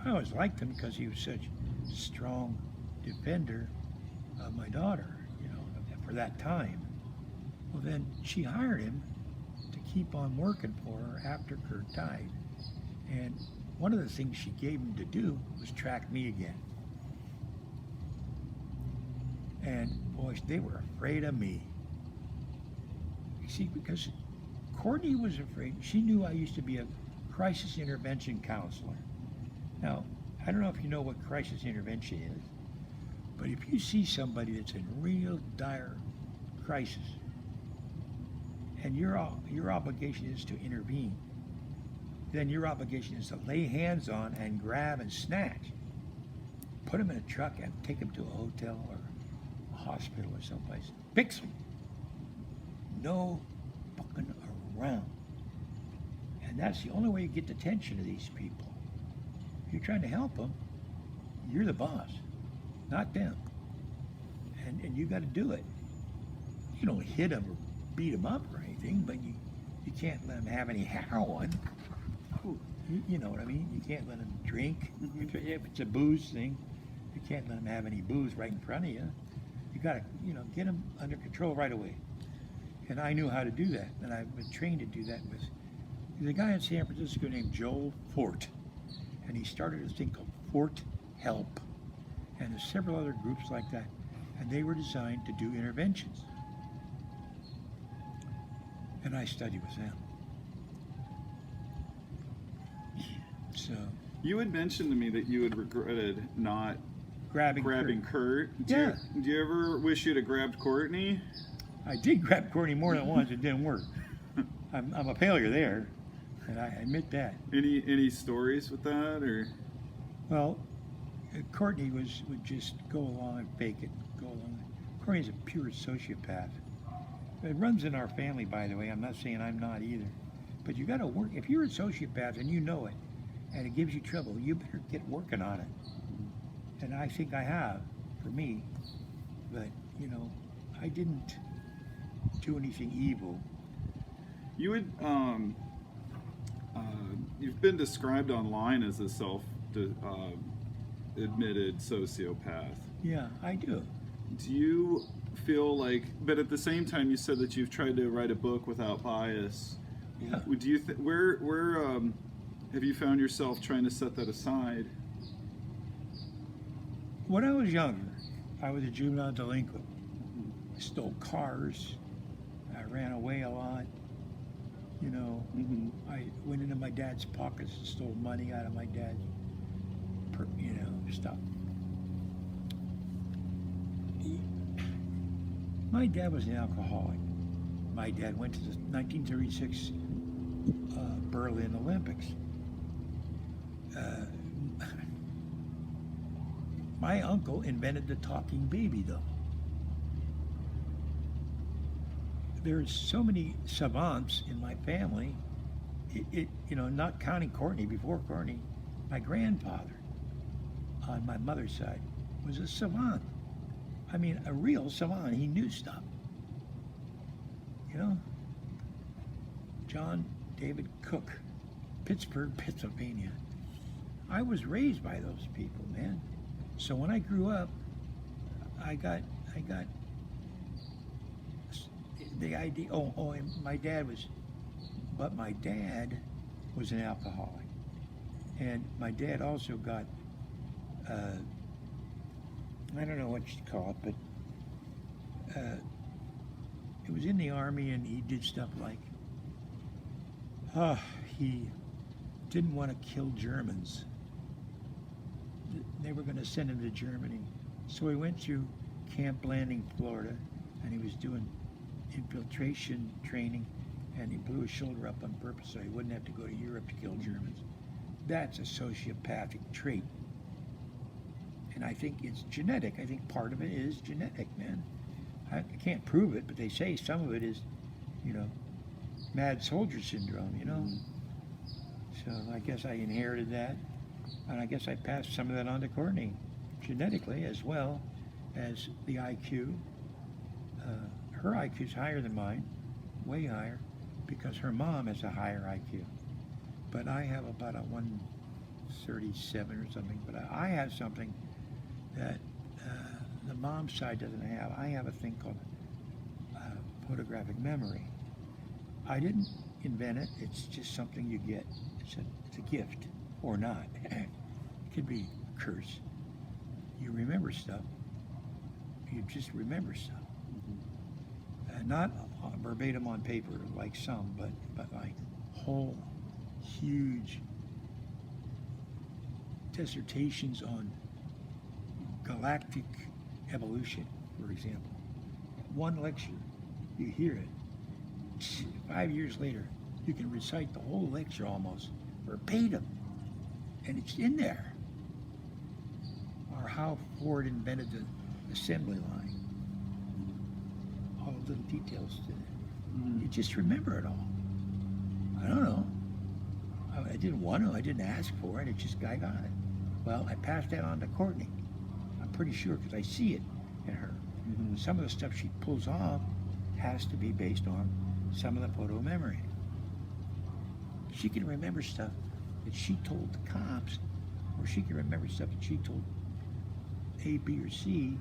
Speaker 10: I always liked him because he was such a strong defender of my daughter, you know, for that time. Well, then she hired him to keep on working for her after Kurt died. And one of the things she gave him to do was track me again. And boy, they were afraid of me. You see, because Courtney was afraid. She knew I used to be a crisis intervention counselor. Now, I don't know if you know what crisis intervention is, but if you see somebody that's in real dire crisis, and your obligation is to intervene, then your obligation is to lay hands on and grab and snatch, put them in a truck and take them to a hotel or a hospital or someplace. Fix them. No fucking around. And that's the only way you get the attention of these people. If you're trying to help them, you're the boss, not them. And you got to do it. You don't hit them or beat them up or anything, but you can't let them have any heroin. You know what I mean? You can't let them drink. If it's a booze thing, you can't let them have any booze right in front of you. You got to, get them under control right away. And I knew how to do that, and I've been trained to do that with. There's a guy in San Francisco named Joel Fort, and he started a thing called Fort Help, and there's several other groups like that, and they were designed to do interventions. And I studied with them. So
Speaker 11: you had mentioned to me that you had regretted not grabbing Kurt.
Speaker 10: Yeah.
Speaker 11: Do you ever wish you'd have grabbed Courtney?
Speaker 10: I did grab Courtney more than once. It didn't work. I'm a failure there, and I admit that.
Speaker 11: Any stories with that, or?
Speaker 10: Well, Courtney would just go along and fake it. Go along. Courtney's a pure sociopath. It runs in our family, by the way. I'm not saying I'm not either. But you got to work. If you're a sociopath and you know it, and it gives you trouble, you better get working on it. And I think I have, for me. But, I didn't do anything evil.
Speaker 11: You would, you've been described online as a self-admitted sociopath.
Speaker 10: Yeah, I do.
Speaker 11: Do you feel like, but at the same time you said that you've tried to write a book without bias.
Speaker 10: Yeah.
Speaker 11: Do you where have you found yourself trying to set that aside?
Speaker 10: When I was younger, I was a juvenile delinquent. I stole cars. I ran away a lot. I went into my dad's pockets and stole money out of my dad's, stuff. My dad was an alcoholic. My dad went to the 1936 Berlin Olympics. My uncle invented the talking baby doll. There's so many savants in my family. Not counting Courtney. Before Courtney, my grandfather on my mother's side was a savant. I mean, a real savant. He knew stuff. John David Cook, Pittsburgh, Pennsylvania. I was raised by those people, man. So when I grew up, I got the idea. And my dad was an alcoholic, and my dad also got. I don't know what you call it, but he was in the Army, and he did stuff like, he didn't want to kill Germans. They were going to send him to Germany. So he went to Camp Landing, Florida, and he was doing infiltration training, and he blew his shoulder up on purpose so he wouldn't have to go to Europe to kill Germans. That's a sociopathic trait. And I think it's genetic. I think part of it is genetic, man. I can't prove it, but they say some of it is, mad soldier syndrome, So I guess I inherited that. And I guess I passed some of that on to Courtney, genetically as well as the IQ. Her IQ is higher than mine, way higher, because her mom has a higher IQ. But I have about a 137 or something. But I have something that the mom's side doesn't have. I have a thing called photographic memory. I didn't invent it. It's just something you get. It's a gift, or not. It could be a curse. You remember stuff. You just remember stuff. Not verbatim on paper like some, but like whole huge dissertations on galactic evolution, for example. One lecture, you hear it. 5 years later, you can recite the whole lecture almost verbatim, and it's in there. Or how Ford invented the assembly line. All the little details to it. You just remember it all. I don't know. I didn't want to. I didn't ask for it. It just, I got it. Well, I passed that on to Courtney. I'm pretty sure because I see it in her. Some of the stuff she pulls off has to be based on some of the photo memory. She can remember stuff that she told the cops, or she can remember stuff that she told A, B, or C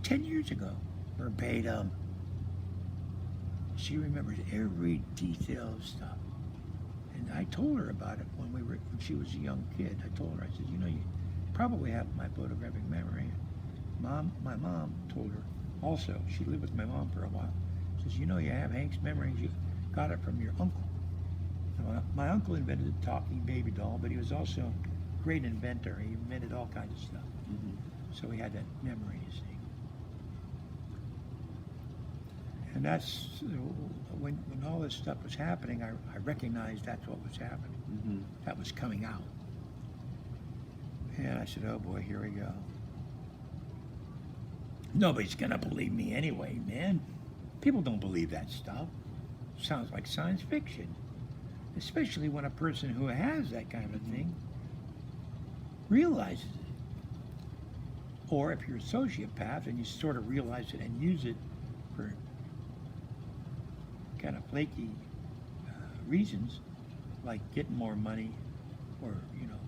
Speaker 10: 10 years ago, verbatim. She remembers every detail of stuff. And I told her about it when she was a young kid. I told her, I said, you know, you probably have my photographic memory. My mom told her also, she lived with my mom for a while. Says, you know, you have Hank's memories. You got it from your uncle. My uncle invented the talking baby doll, but he was also a great inventor. He invented all kinds of stuff. So he had that memory, you see. And that's, when all this stuff was happening, I recognized that's what was happening. That was coming out. And I said, oh boy, here we go. Nobody's gonna believe me anyway, man. People don't believe that stuff. Sounds like science fiction. Especially when a person who has that kind of thing realizes it. Or if you're a sociopath and you sort of realize it and use it for kind of flaky reasons, like getting more money, or, you know,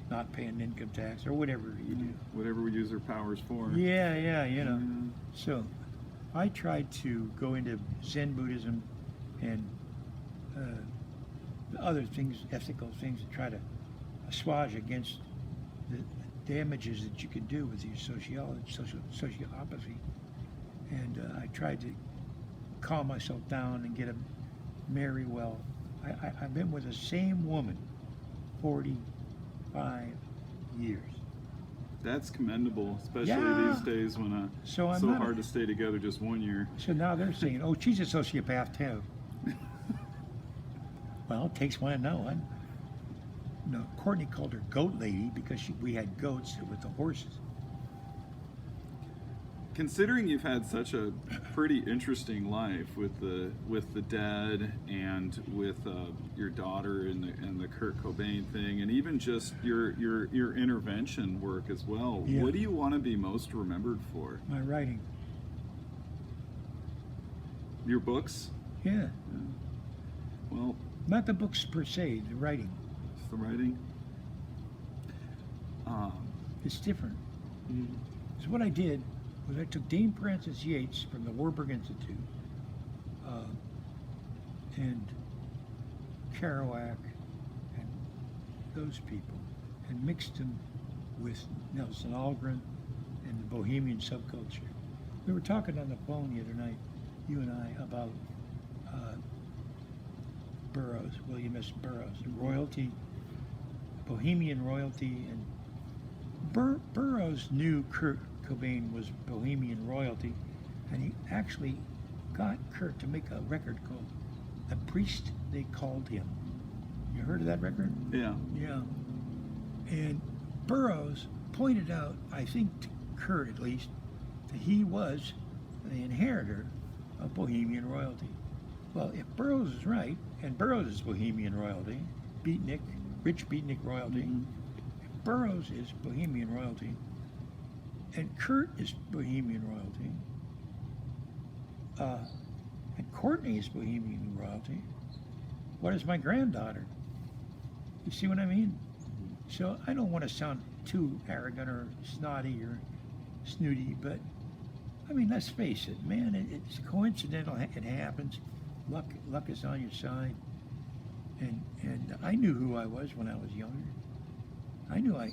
Speaker 10: not paying income tax, or whatever you do.
Speaker 11: Whatever we use our powers for.
Speaker 10: Yeah, you know. So I tried to go into Zen Buddhism and other things, ethical things, to try to assuage against the damages that you can do with your sociopathy. And I tried to calm myself down and get a marry well. I've been with the same woman 45 years.
Speaker 11: That's commendable, especially these days when it's
Speaker 10: so
Speaker 11: hard to stay together just 1 year.
Speaker 10: So now they're saying, oh, she's a sociopath too. Well, it takes one to know one. No, Courtney called her goat lady because we had goats with the horses.
Speaker 11: Considering you've had such a pretty interesting life with the dead and with your daughter and the Kurt Cobain thing, and even just your intervention work as well, what do you want to be most remembered for?
Speaker 10: My writing.
Speaker 11: Your books?
Speaker 10: Yeah.
Speaker 11: Well,
Speaker 10: not the books per se, the writing.
Speaker 11: It's the writing?
Speaker 10: It's different. So what I did was I took Dame Frances Yates from the Warburg Institute and Kerouac and those people and mixed them with Nelson Algren and the Bohemian subculture. We were talking on the phone the other night, you and I, about Burroughs, William S. Burroughs, royalty, Bohemian royalty, and Burroughs knew Kurt Cobain was Bohemian royalty, and he actually got Kurt to make a record called The Priest They Called Him. You heard of that record?
Speaker 11: Yeah.
Speaker 10: Yeah. And Burroughs pointed out, I think to Kurt at least, that he was the inheritor of Bohemian royalty. Well, if Burroughs is right, and Burroughs is Bohemian royalty, beatnik, rich beatnik royalty, if Burroughs is Bohemian royalty, and Kurt is Bohemian royalty, and Courtney is Bohemian royalty, what is my granddaughter? You see what I mean? So I don't want to sound too arrogant or snotty or snooty, but I mean, let's face it, man. It's coincidental. It happens. Luck is on your side. And I knew who I was when I was younger. I knew I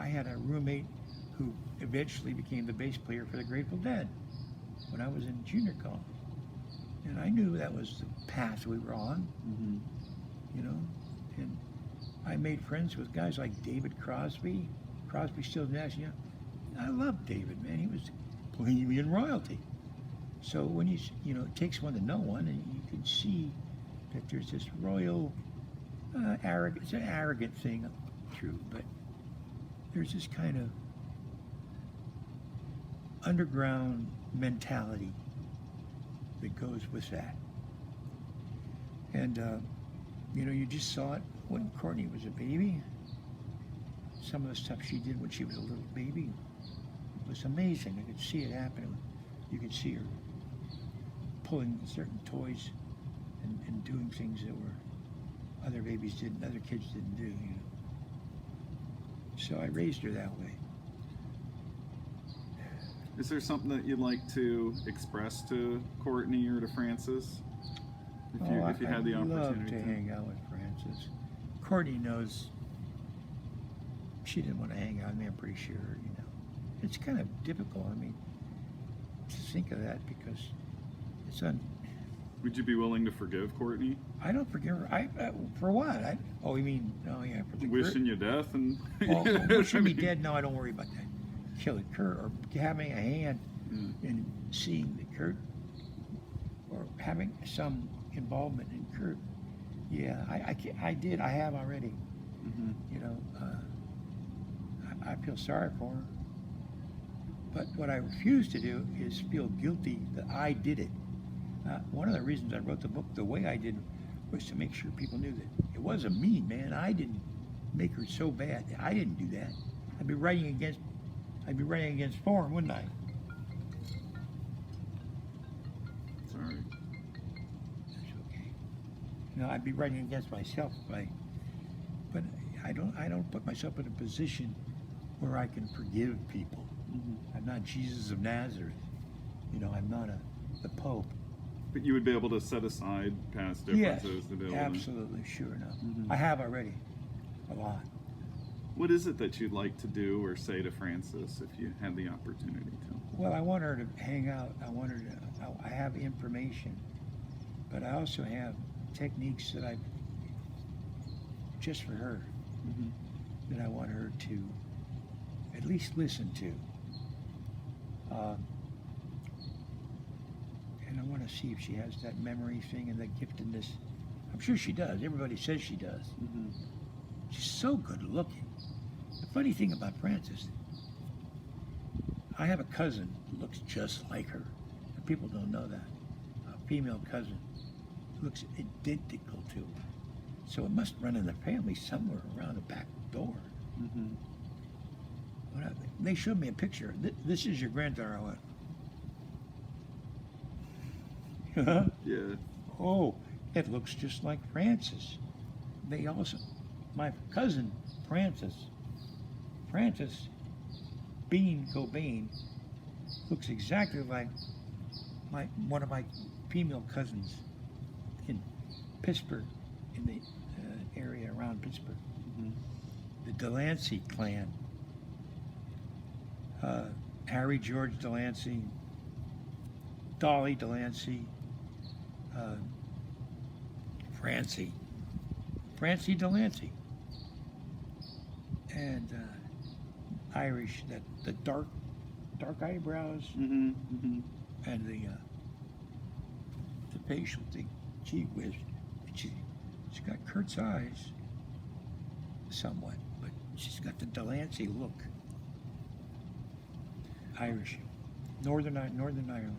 Speaker 10: had a roommate who eventually became the bass player for the Grateful Dead when I was in junior college. And I knew that was the path we were on, you know. And I made friends with guys like David Crosby, Stills Nash. I loved David, man. He was bohemian royalty. So when it takes one to know one, and you can see that there's this royal arrogance. It's an arrogant thing, true, but there's this kind of underground mentality that goes with that. And you just saw it when Courtney was a baby. Some of the stuff she did when she was a little baby was amazing. I could see it happening. You could see her pulling certain toys and doing things that were other babies didn't, other kids didn't do. So I raised her that way.
Speaker 11: Is there something that you'd like to express to Courtney or to Frances? If you had the opportunity
Speaker 10: I'd love to hang out with Frances. Courtney knows she didn't want to hang out with me, I'm pretty sure, It's kind of difficult, to think of that because it's
Speaker 11: Would you be willing to forgive Courtney?
Speaker 10: I don't forgive her. For what? For the
Speaker 11: wishing you death and
Speaker 10: wishing me dead. No, I don't worry about that. Killing Kurt or having a hand in seeing that Kurt or having some involvement in Kurt. Yeah, I did. I have already. I feel sorry for her. But what I refuse to do is feel guilty that I did it. One of the reasons I wrote the book the way I did was to make sure people knew that it wasn't me, man. I didn't make her so bad. I didn't do that. I'd be writing against form, wouldn't I?
Speaker 11: Sorry.
Speaker 10: That's okay. I'd be writing against myself but I don't put myself in a position where I can forgive people. I'm not Jesus of Nazareth. I'm not the Pope.
Speaker 11: But you would be able to set aside past differences.
Speaker 10: Yes,
Speaker 11: to be able
Speaker 10: absolutely, sure enough. I have already, a lot.
Speaker 11: What is it that you'd like to do or say to Frances if you had the opportunity to?
Speaker 10: Well, I want her to hang out. I have information, but I also have techniques that just for her, that I want her to at least listen to. And I want to see if she has that memory thing and that giftedness. I'm sure she does. Everybody says she does. She's so good looking. The funny thing about Frances, I have a cousin who looks just like her. And people don't know that. A female cousin who looks identical to her. So it must run in the family somewhere around the back door. They showed me a picture. This is your granddaughter. I went,
Speaker 11: Yeah.
Speaker 10: Oh, it looks just like Frances. My cousin Frances Bean Cobain looks exactly like one of my female cousins in Pittsburgh, in the area around Pittsburgh. The Delancey clan. Harry George Delancey, Dolly Delancey, Francie Delancey, and Irish, the dark eyebrows, and the facial thing. Gee whiz, she's got Kurt's eyes, somewhat, but she's got the Delancey look. Irish, Northern Ireland.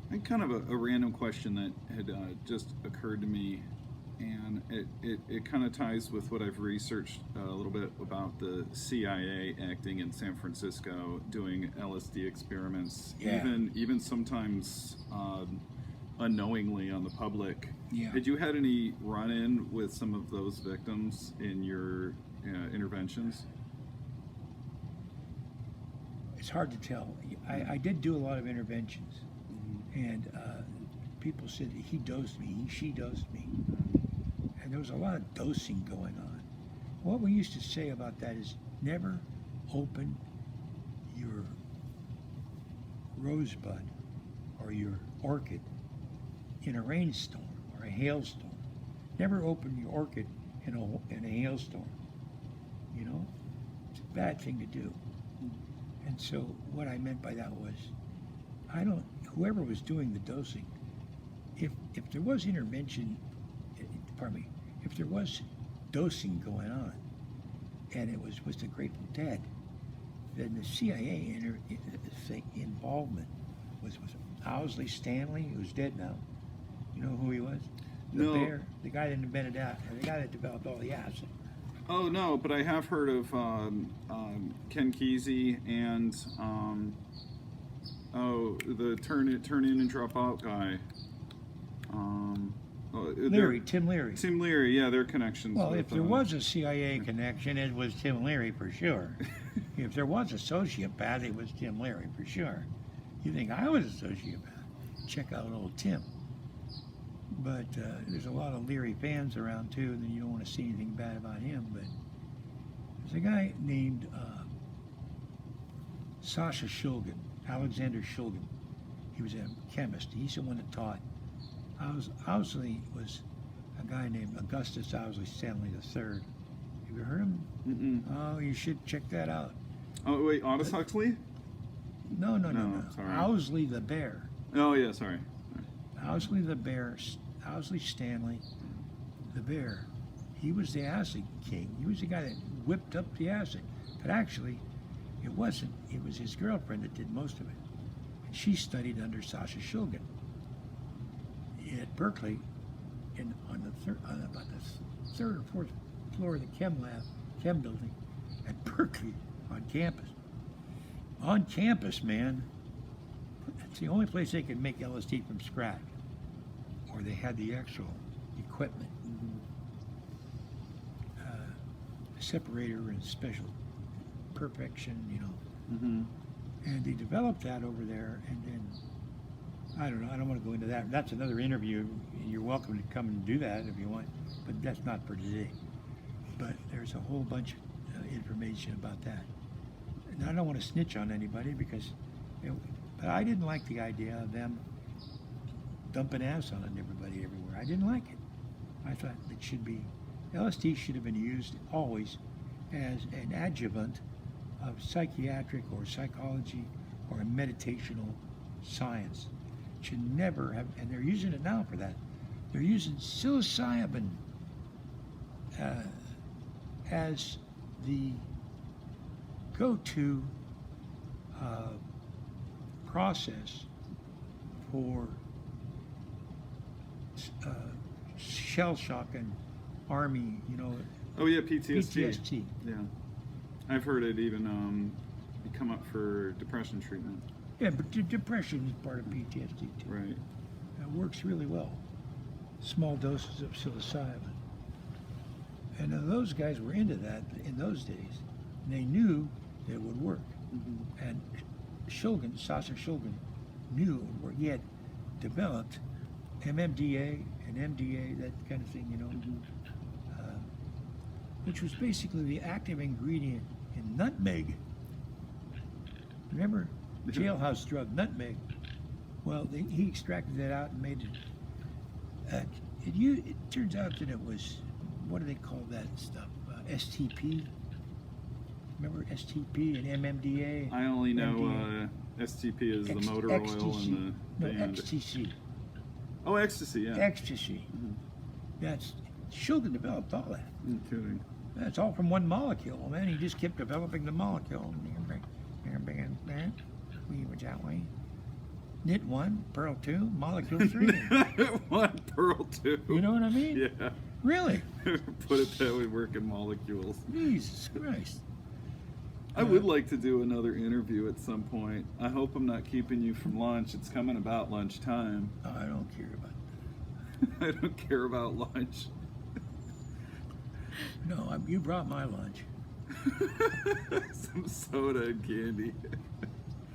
Speaker 11: And kind of a random question that had just occurred to me, and it kind of ties with what I've researched a little bit about the CIA acting in San Francisco, doing LSD experiments, even sometimes unknowingly on the public.
Speaker 10: Yeah.
Speaker 11: Had you had any run-in with some of those victims in your interventions?
Speaker 10: it's hard to tell. I did do a lot of interventions, and people said he dosed me, she dosed me, and there was a lot of dosing going on. What we used to say about that is never open your rosebud or your orchid in a rainstorm or a hailstorm. Never open your orchid in a hailstorm. You know, it's a bad thing to do. And so what I meant by that was, whoever was doing the dosing, if there was intervention, if there was dosing going on, and it was with the Grateful Dead, then the CIA involvement was Owsley Stanley, who's dead now. You know who he was? The bear, the guy that invented that, the guy that developed all the acid.
Speaker 11: Oh no, but I have heard of Ken Kesey and the turn in and drop out guy.
Speaker 10: Tim Leary.
Speaker 11: Tim Leary, yeah, their connections.
Speaker 10: Well,
Speaker 11: with,
Speaker 10: if there was a CIA connection, it was Tim Leary for sure. If there was a sociopath, it was Tim Leary for sure. You think I was a sociopath? Check out old Tim. But there's a lot of Leary fans around too, and you don't want to see anything bad about him. But there's a guy named Sasha Shulgin, Alexander Shulgin. He was a chemist. He's the one that taught. Owsley was a guy named Augustus Owsley Stanley III. Have you heard him? Oh, you should check that out.
Speaker 11: Oh wait, Aldous Huxley?
Speaker 10: No.
Speaker 11: Sorry.
Speaker 10: Owsley the bear.
Speaker 11: Oh yeah, sorry.
Speaker 10: Owsley the bear, Owsley Stanley the bear. He was the acid king. He was the guy that whipped up the acid. But actually, it wasn't. It was his girlfriend that did most of it. And she studied under Sasha Shulgin at Berkeley, on about the third or fourth floor of the chem building at Berkeley on campus. On campus, man. It's the only place they could make LSD from scratch, or they had the actual equipment, separator and special perfection, you know. And they developed that over there, and then I don't know. I don't want to go into that. That's another interview. You're welcome to come and do that if you want, but that's not for today. But there's a whole bunch of information about that. And I don't want to snitch on anybody because, but I didn't like the idea of them dumping acid on everybody everywhere. I didn't like it. I thought it should be, LSD should have been used always as an adjuvant of psychiatric or psychology or a meditational science. It should never have, and they're using it now for that. They're using psilocybin as the go-to process for shell shock and army, you know.
Speaker 11: Oh yeah, PTSD.
Speaker 10: PTSD.
Speaker 11: Yeah, I've heard it even come up for depression treatment.
Speaker 10: Yeah, but depression is part of PTSD too.
Speaker 11: Right.
Speaker 10: It works really well. Small doses of psilocybin. And those guys were into that in those days. And they knew that it would work. And Shulgin, Sasha Shulgin, knew it would work. He had developed MMDA and MDA, that kind of thing, you know, which was basically the active ingredient in nutmeg. Remember jailhouse drug nutmeg? Well, he extracted that out and made it. It turns out that it was, what do they call that stuff? STP. Remember STP and MMDA?
Speaker 11: I only know STP is the motor oil and the
Speaker 10: ecstasy.
Speaker 11: Oh, ecstasy, yeah.
Speaker 10: Ecstasy. That's Shulgin developed all that.
Speaker 11: No kidding.
Speaker 10: That's all from one molecule, man. He just kept developing the molecule. We were that way. Knit 1, pearl 2, molecule 3.
Speaker 11: 1, pearl 2.
Speaker 10: You know what I mean?
Speaker 11: Yeah.
Speaker 10: Really?
Speaker 11: Put it that way, working molecules.
Speaker 10: Jesus Christ.
Speaker 11: I would like to do another interview at some point. I hope I'm not keeping you from lunch. It's coming about lunchtime.
Speaker 10: Oh, I don't care about that.
Speaker 11: I don't care about lunch.
Speaker 10: No, you brought my lunch.
Speaker 11: Some soda and candy.